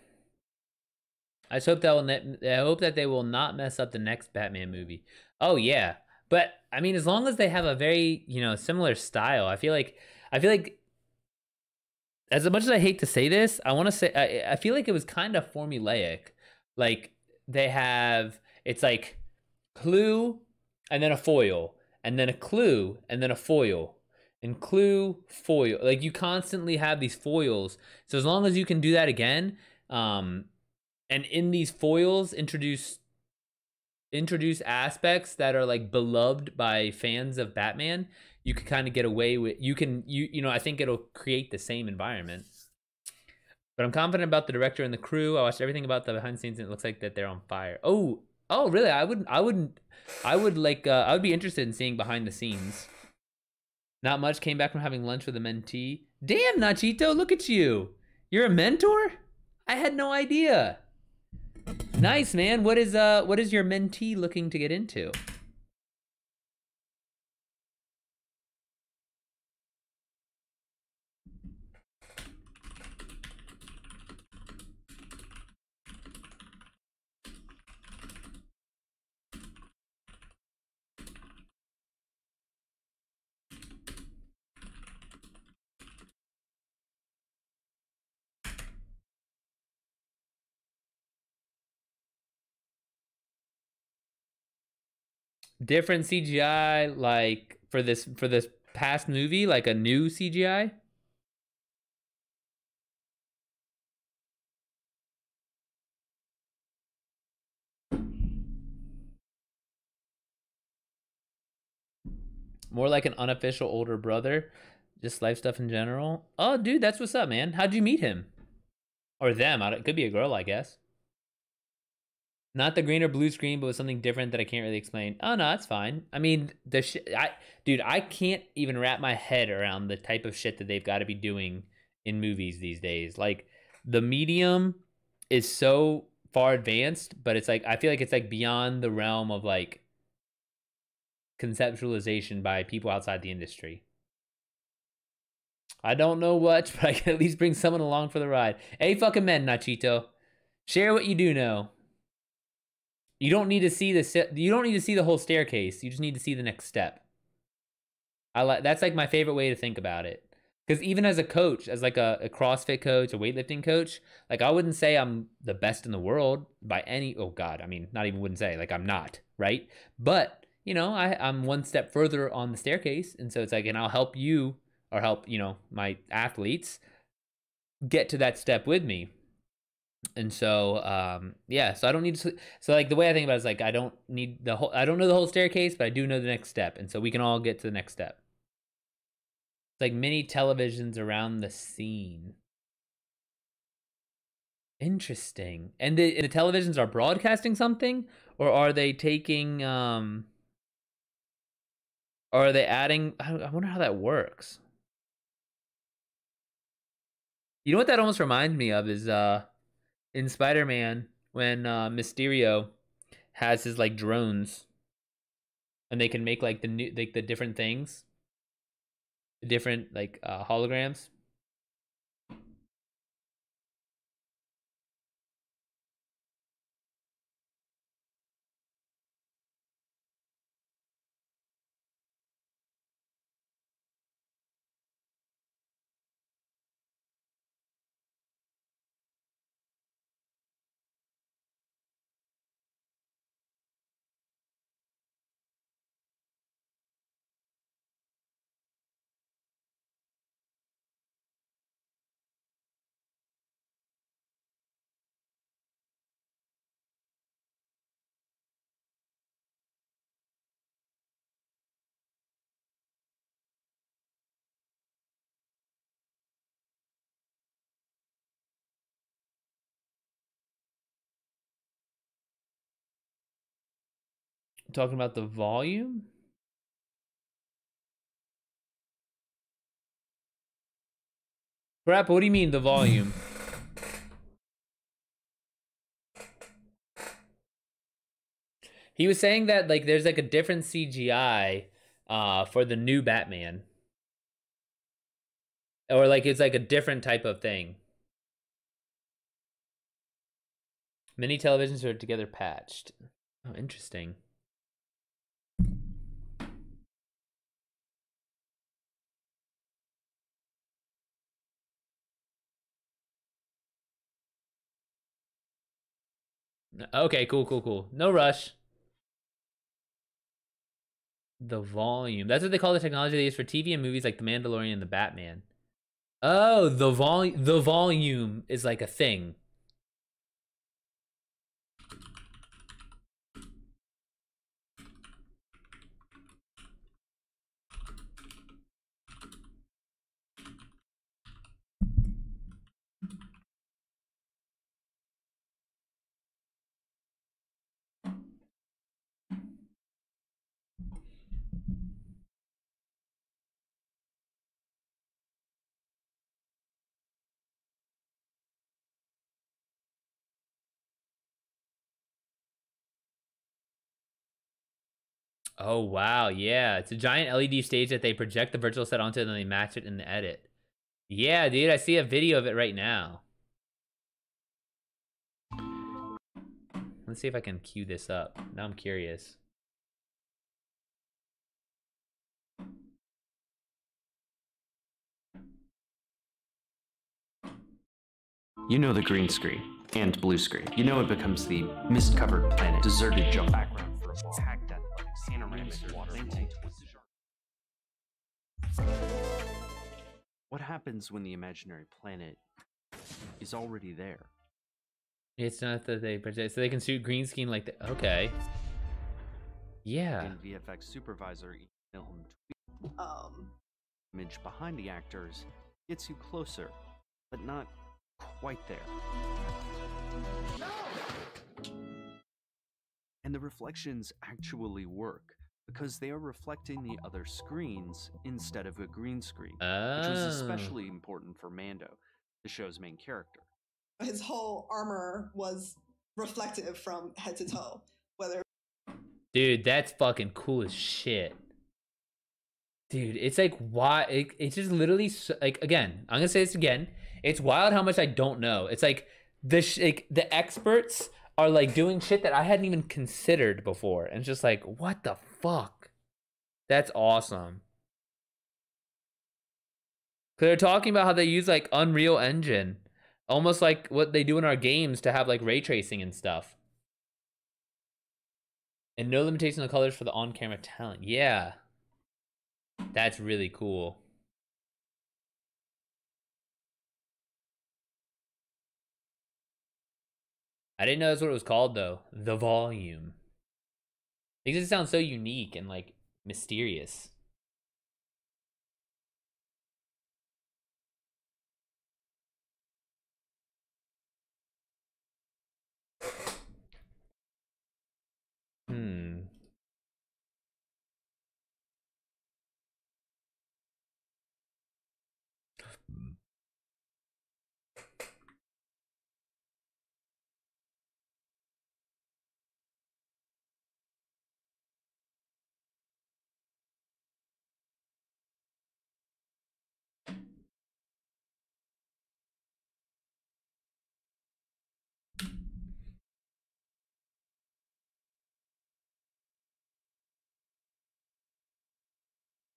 I just hope I hope that they will not mess up the next Batman movie. Oh yeah, but I mean, as long as they have a very similar style, I feel like as much as I hate to say this, I want to say I feel like it was kind of formulaic. Like they have it's like clue and then a foil and then a clue and then a foil and clue foil. Like you constantly have these foils. So as long as you can do that again, and in these foils introduce aspects that are like beloved by fans of Batman, you can kind of get away with I think it'll create the same environment. But I'm confident about the director and the crew. I watched everything about the behind the scenes and it looks like that they're on fire. Oh really? I would be interested in seeing behind the scenes. Not much. Came back from having lunch with a mentee. Damn, Nachito, look at you. You're a mentor? I had no idea. Nice, man. What is your mentee looking to get into? Different CGI, like for this past movie, like a new CGI. More like an unofficial older brother. Just life stuff in general. Oh, dude, that's what's up, man. How'd you meet him? Or them? It could be a girl, I guess. Not the green or blue screen, but with something different that I can't really explain. Oh no, that's fine. I mean, dude, I can't even wrap my head around the type of shit that they've got to be doing in movies these days. Like the medium is so far advanced, but it's like I feel like it's like beyond the realm of like conceptualization by people outside the industry. I don't know what, but I can at least bring someone along for the ride. Hey, fucking men, Nachito, share what you do know. You don't need to see You don't need to see the whole staircase. You just need to see the next step. That's like my favorite way to think about it. Because even as a coach, as like a CrossFit coach, a weightlifting coach, like I wouldn't say I'm the best in the world by any. Oh God, I mean, not even wouldn't say like I'm not, right? But I'm one step further on the staircase, and so it's like, and I'll help you or help my athletes get to that step with me. And so yeah, so I don't need to, so like the way I think about it is like I don't know the whole staircase, but I do know the next step, and so we can all get to the next step. It's like mini televisions around the scene. Interesting. And the televisions are broadcasting something, or are they taking or are they adding, I wonder how that works. You know what that almost reminds me of is in Spider-Man when Mysterio has his like drones and they can make like the different things, the different like holograms. Talking about the volume. Crap, what do you mean the volume? He was saying that like there's like a different CGI for the new Batman. Or like it's like a different type of thing. Many televisions are together patched. Oh, interesting. Okay, cool. No rush. The volume. That's what they call the technology they use for TV and movies like The Mandalorian and The Batman. Oh, the volume. The volume is like a thing. Oh, wow. Yeah. It's a giant LED stage that they project the virtual set onto and then they match it in the edit. Yeah, dude. I see a video of it right now. Let's see if I can cue this up. Now I'm curious. You know the green screen and blue screen. You know it becomes the mist-covered planet, deserted jungle. Background for a hacked athletic panoramic water. What happens when the imaginary planet is already there? It's not that they project, so they can shoot green screen like that. Okay. Yeah. And VFX supervisor film image behind the actors gets you closer, but not quite there. No! And the reflections actually work because they are reflecting the other screens instead of a green screen, which was especially important for Mando, the show's main character. His whole armor was reflective from head to toe. Dude, that's fucking cool as shit. Dude, it's like, why? It's just literally, like, again, I'm gonna say this again. It's wild how much I don't know. It's like, the experts are like doing shit that I hadn't even considered before. And it's just like, what the fuck? That's awesome. Cause they're talking about how they use like Unreal Engine. Almost like what they do in our games to have like ray tracing and stuff. And no limitation of colors for the on-camera talent. Yeah. That's really cool. I didn't know that's what it was called though. The volume. Because it sounds so unique and like mysterious.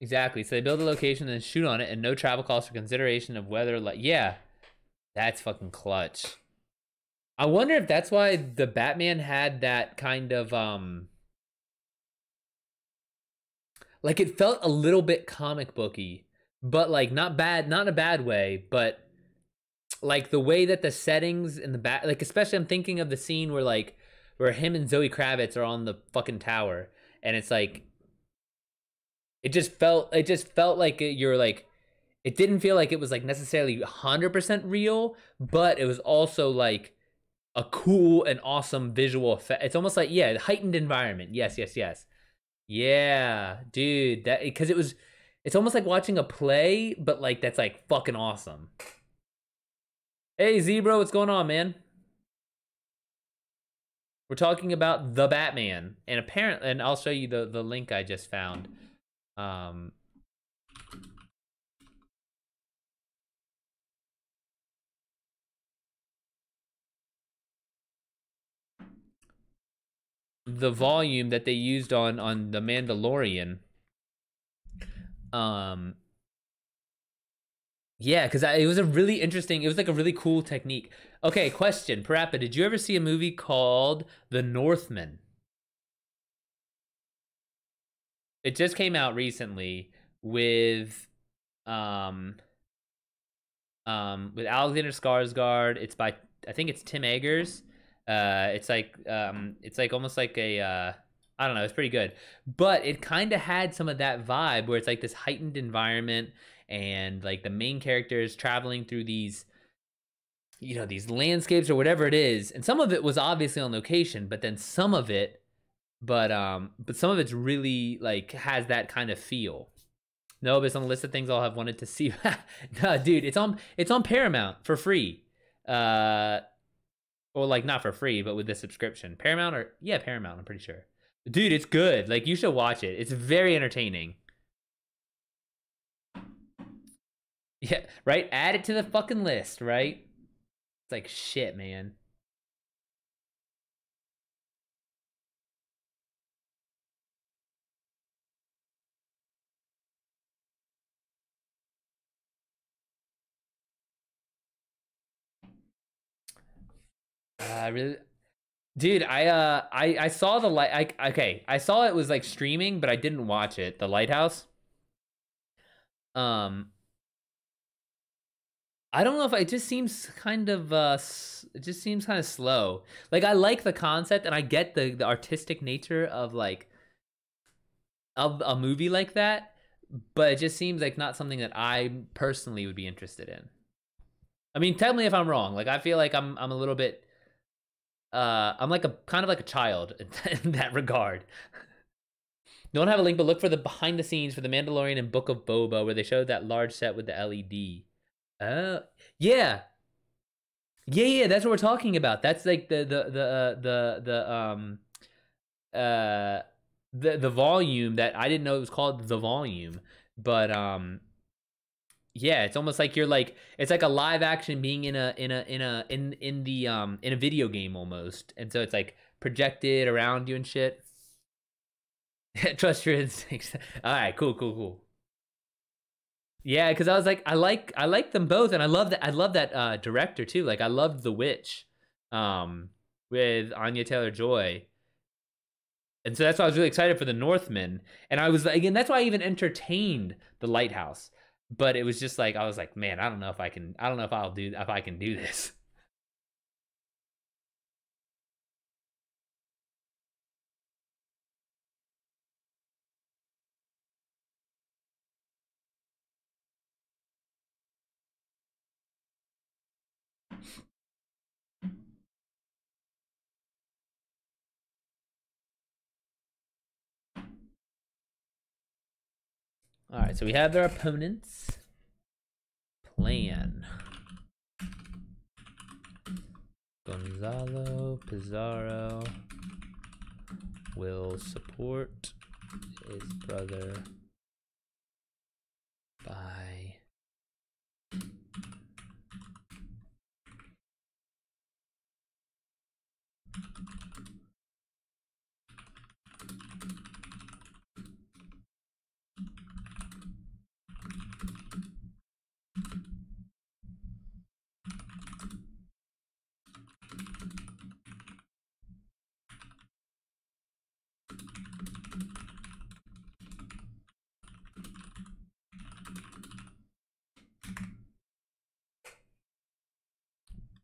Exactly. So they build a location and then shoot on it, and no travel costs for consideration of whether, like, yeah, that's fucking clutch. I wonder if that's why the Batman had that kind of like, it felt a little bit comic booky, but like not bad, not in a bad way, but like the way that the settings in the bat, like especially I'm thinking of the scene where him and Zoe Kravitz are on the fucking tower, and it's like it just felt like you're like, it didn't feel like it was like necessarily 100% real, but it was also like a cool and awesome visual effect. It's almost like, yeah, heightened environment. Yes. Yeah, dude, that, because it's almost like watching a play, but like that's like fucking awesome. Hey Zebra, what's going on, man? We're talking about the Batman, and apparently, and I'll show you the link I just found. the volume that they used on the Mandalorian. Yeah, because it was a really interesting. It was like a really cool technique. Okay, question, Parappa, did you ever see a movie called The Northman? It just came out recently with Alexander Skarsgård. It's by, I think it's Tim Eggers. It's like almost like a I don't know, it's pretty good. But it kind of had some of that vibe where it's like this heightened environment and like the main character is traveling through these, you know, these landscapes or whatever it is. And some of it was obviously on location, but then some of it but some of it's really like has that kind of feel. No, but it's on the list of things I'll have wanted to see. No, dude, it's on Paramount for free. Or like not for free, but with the subscription. Paramount or yeah, Paramount, I'm pretty sure. Dude, it's good. Like you should watch it. It's very entertaining. Yeah, right? Add it to the fucking list, right? It's like shit, man. Really, dude, I saw the light. Okay, I saw it was like streaming, but I didn't watch it. The Lighthouse. I don't know if it just seems kind of it just seems kind of slow. Like I like the concept and I get the artistic nature of like of a movie like that, but it just seems like not something that I personally would be interested in. I mean, tell me if I'm wrong. Like I feel like I'm a little bit I'm like a kind of like a child in that regard. Don't have a link, but look for the behind the scenes for The Mandalorian and Book of Boba where they showed that large set with the LED. Oh, yeah. Yeah, that's what we're talking about. That's like the volume that I didn't know it was called the volume, but yeah, it's almost like you're like it's like a live action being in a video game almost, and so it's like projected around you and shit. Trust your instincts. All right, cool. Yeah, because I was like, I like them both, and I love that director too. Like I loved The Witch, with Anya Taylor-Joy, and so that's why I was really excited for The Northman. And I was again, that's why I even entertained The Lighthouse. But it was just like I was like, man, I don't know if I can do this. All right, so we have their opponents. Plan. Gonzalo Pizarro will support his brother by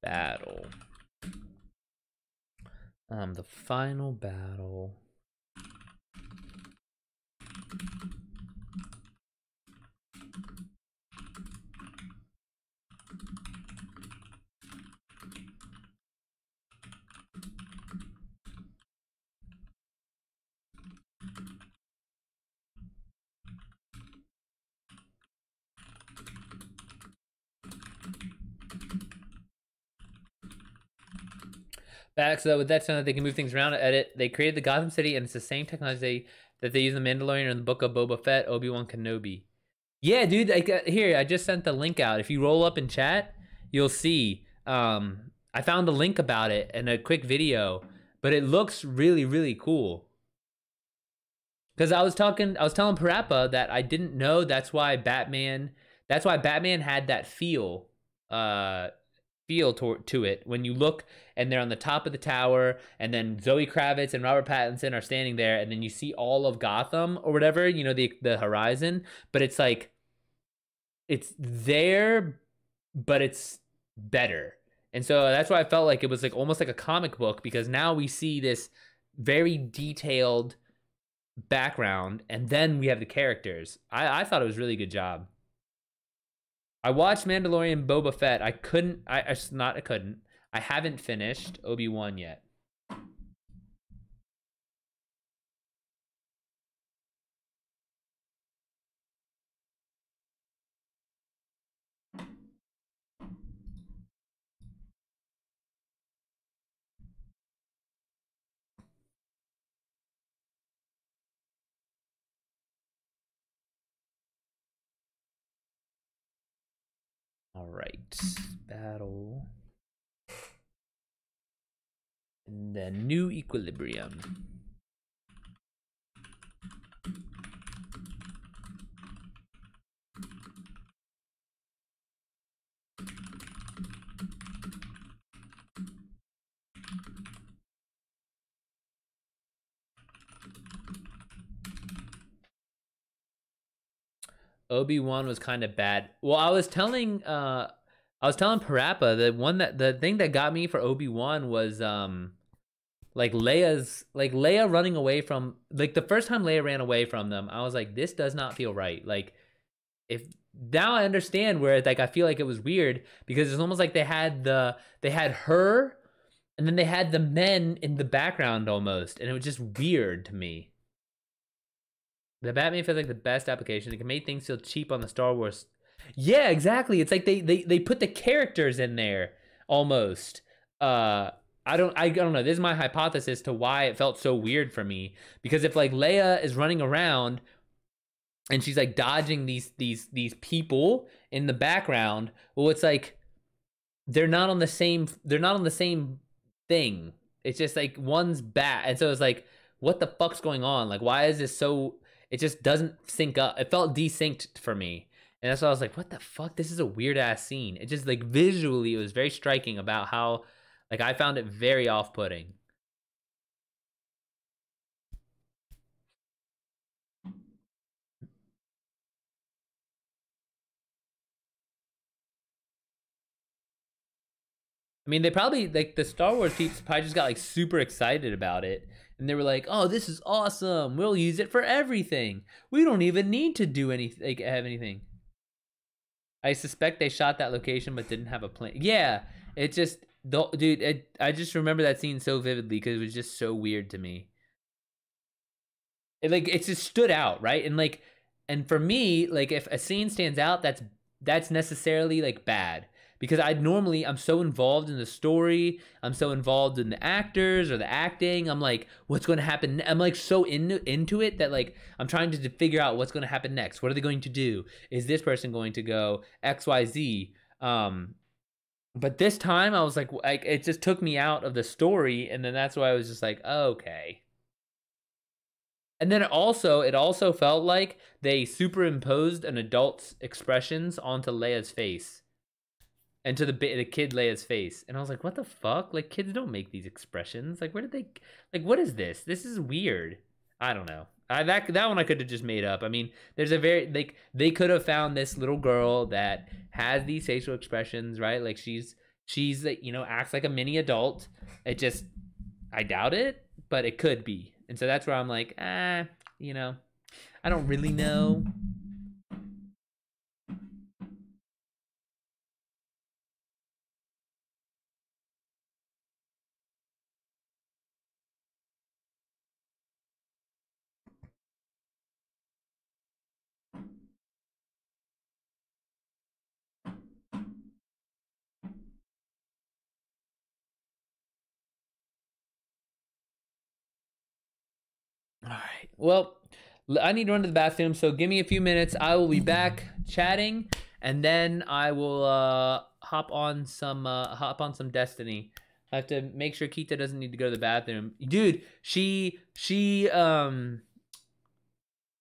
battle. The final battle. Back, so with that sound that they can move things around and edit, they created the Gotham City, and it's the same technology that they use in The Mandalorian and the Book of Boba Fett, Obi-Wan Kenobi. Yeah, dude, here, I just sent the link out. If you roll up in chat, you'll see. I found the link about it and a quick video, but it looks really, really cool. Because I was telling Parappa that I didn't know that's why Batman had that feel to it when you look and they're on the top of the tower, and then Zoe Kravitz and Robert Pattinson are standing there, and then you see all of Gotham or whatever, you know, the horizon, but it's like it's there, but it's better. And so that's why I felt like it was like almost like a comic book, because now we see this very detailed background, and then we have the characters. I thought it was a really good job. I watched Mandalorian Boba Fett. I haven't finished Obi-Wan yet. All right, battle. And then New Equilibrium. Obi-Wan was kind of bad. Well, I was telling Parappa the thing that got me for Obi-Wan was like Leia running away from, like, the first time Leia ran away from them, I was like, this does not feel right. Like, if now I understand where, like, I feel like it was weird, because it's almost like they had her, and then they had the men in the background almost, and it was just weird to me. The Batman feels like the best application. It can make things feel cheap on the Star Wars. Yeah, exactly. It's like they put the characters in there almost. I don't know. This is my hypothesis to why it felt so weird for me. Because if, like, Leia is running around and she's like dodging these people in the background, well, it's like they're not on the same thing. It's just like one's bat, and so it's like, what the fuck's going on? Like, why is this so? It just doesn't sync up. It felt desynced for me. And that's why I was like, what the fuck? This is a weird ass scene. It just, like, visually, it was very striking about how, like, I found it very off-putting. I mean, they probably, like, the Star Wars people probably just got, like, super excited about it. And they were like, oh, this is awesome. We'll use it for everything. We don't even need to do anything, like, have anything. I suspect they shot that location but didn't have a plan. Yeah, it just, dude, I just remember that scene so vividly because it was just so weird to me. It just stood out, right? And, like, and for me, like, if a scene stands out, that's necessarily, like, bad. Because I'm so involved in the story, I'm so involved in the actors or the acting, I'm like, what's going to happen? I'm, like, so into it that, like, I'm trying to figure out what's going to happen next. What are they going to do? Is this person going to go XYZ? But this time I was like, it just took me out of the story, and then that's why I was just like, okay. And then it also felt like they superimposed an adult's expressions onto Leia's face. And to the kid Leia's face. And I was like, what the fuck? Like, kids don't make these expressions. Like, where did they, like, what is this? This is weird. I don't know. That one I could have just made up. I mean, there's a very, like, they could have found this little girl that has these facial expressions, right? Like, she's you know, acts like a mini adult. It just, I doubt it, but it could be. And so that's where I'm like, you know, I don't really know. All right. Well, I need to run to the bathroom, so give me a few minutes. I will be back chatting, and then I will hop on some Destiny. I have to make sure Kita doesn't need to go to the bathroom. Dude,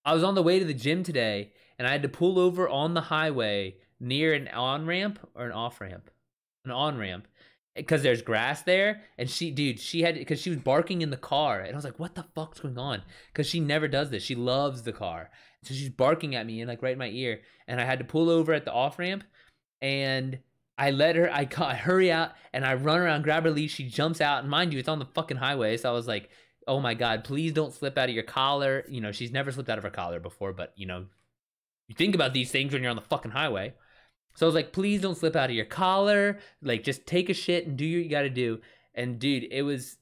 I was on the way to the gym today, and I had to pull over on the highway near an on-ramp or an off-ramp? An on-ramp. Because there's grass there, and she had, because she was barking in the car, and I was like, what the fuck's going on? Because she never does this. She loves the car. So she's barking at me and like right in my ear, and I had to pull over at the off-ramp, and I let her, I hurry out, and I run around, grab her leash, she jumps out, and mind you, it's on the fucking highway, so I was like, oh my God, please don't slip out of your collar. You know, she's never slipped out of her collar before, but you know, you think about these things when you're on the fucking highway. So I was like, please don't slip out of your collar. Like, just take a shit and do what you gotta do. And dude, it was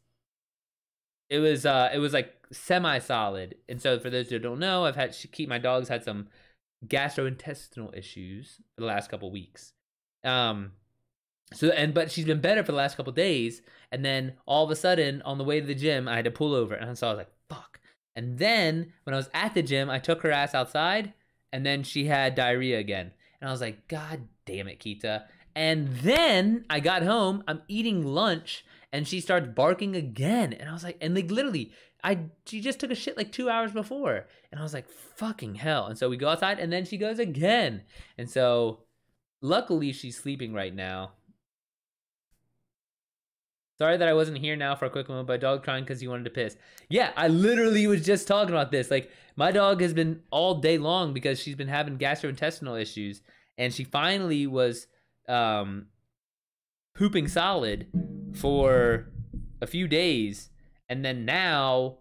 like semi-solid. And so for those who don't know, my dog's had some gastrointestinal issues for the last couple weeks. But she's been better for the last couple days. And then all of a sudden, on the way to the gym, I had to pull over. And so I was like, fuck. And then when I was at the gym, I took her ass outside, and then she had diarrhea again. And I was like, God damn it, Kita. And then I got home, I'm eating lunch, and she starts barking again. And I was like, and like literally, she just took a shit like 2 hours before. And I was like, fucking hell. And so we go outside, and then she goes again. And so luckily she's sleeping right now. Sorry that I wasn't here now for a quick moment, but dog crying because he wanted to piss. Yeah, I literally was just talking about this. Like, my dog has been all day long because she's been having gastrointestinal issues, and she finally was pooping solid for a few days, and then now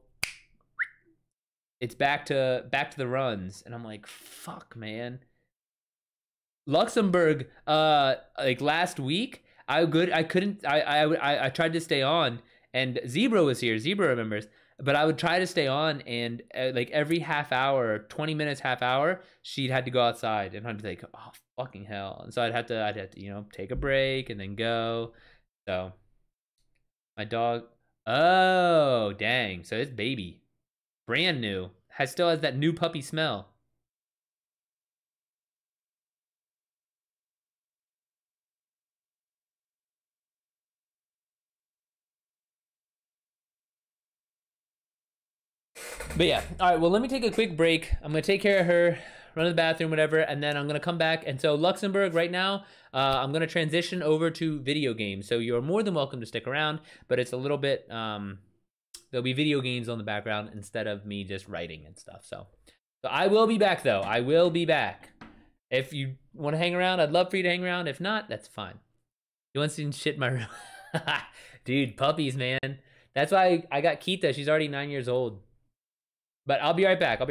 it's back to the runs, and I'm like, fuck, man. Luxembourg, like last week, I tried to stay on, and Zebra was here. Zebra remembers, but I would try to stay on, and like every half hour, 20 minutes, half hour, she'd had to go outside, and I'd be like, oh fucking hell. And so I'd have to, you know, take a break and then go. So my dog, oh dang, so it's baby, brand new, still has that new puppy smell. But yeah, all right, well, let me take a quick break. I'm going to take care of her, run to the bathroom, whatever, and then I'm going to come back. And so Luxembourg right now, I'm going to transition over to video games. So you're more than welcome to stick around, but it's a little bit, there'll be video games on the background instead of me just writing and stuff. So I will be back, though. I will be back. If you want to hang around, I'd love for you to hang around. If not, that's fine. You want to see shit in my room? Dude, puppies, man. That's why I got Kita. She's already 9 years old. But I'll be right back.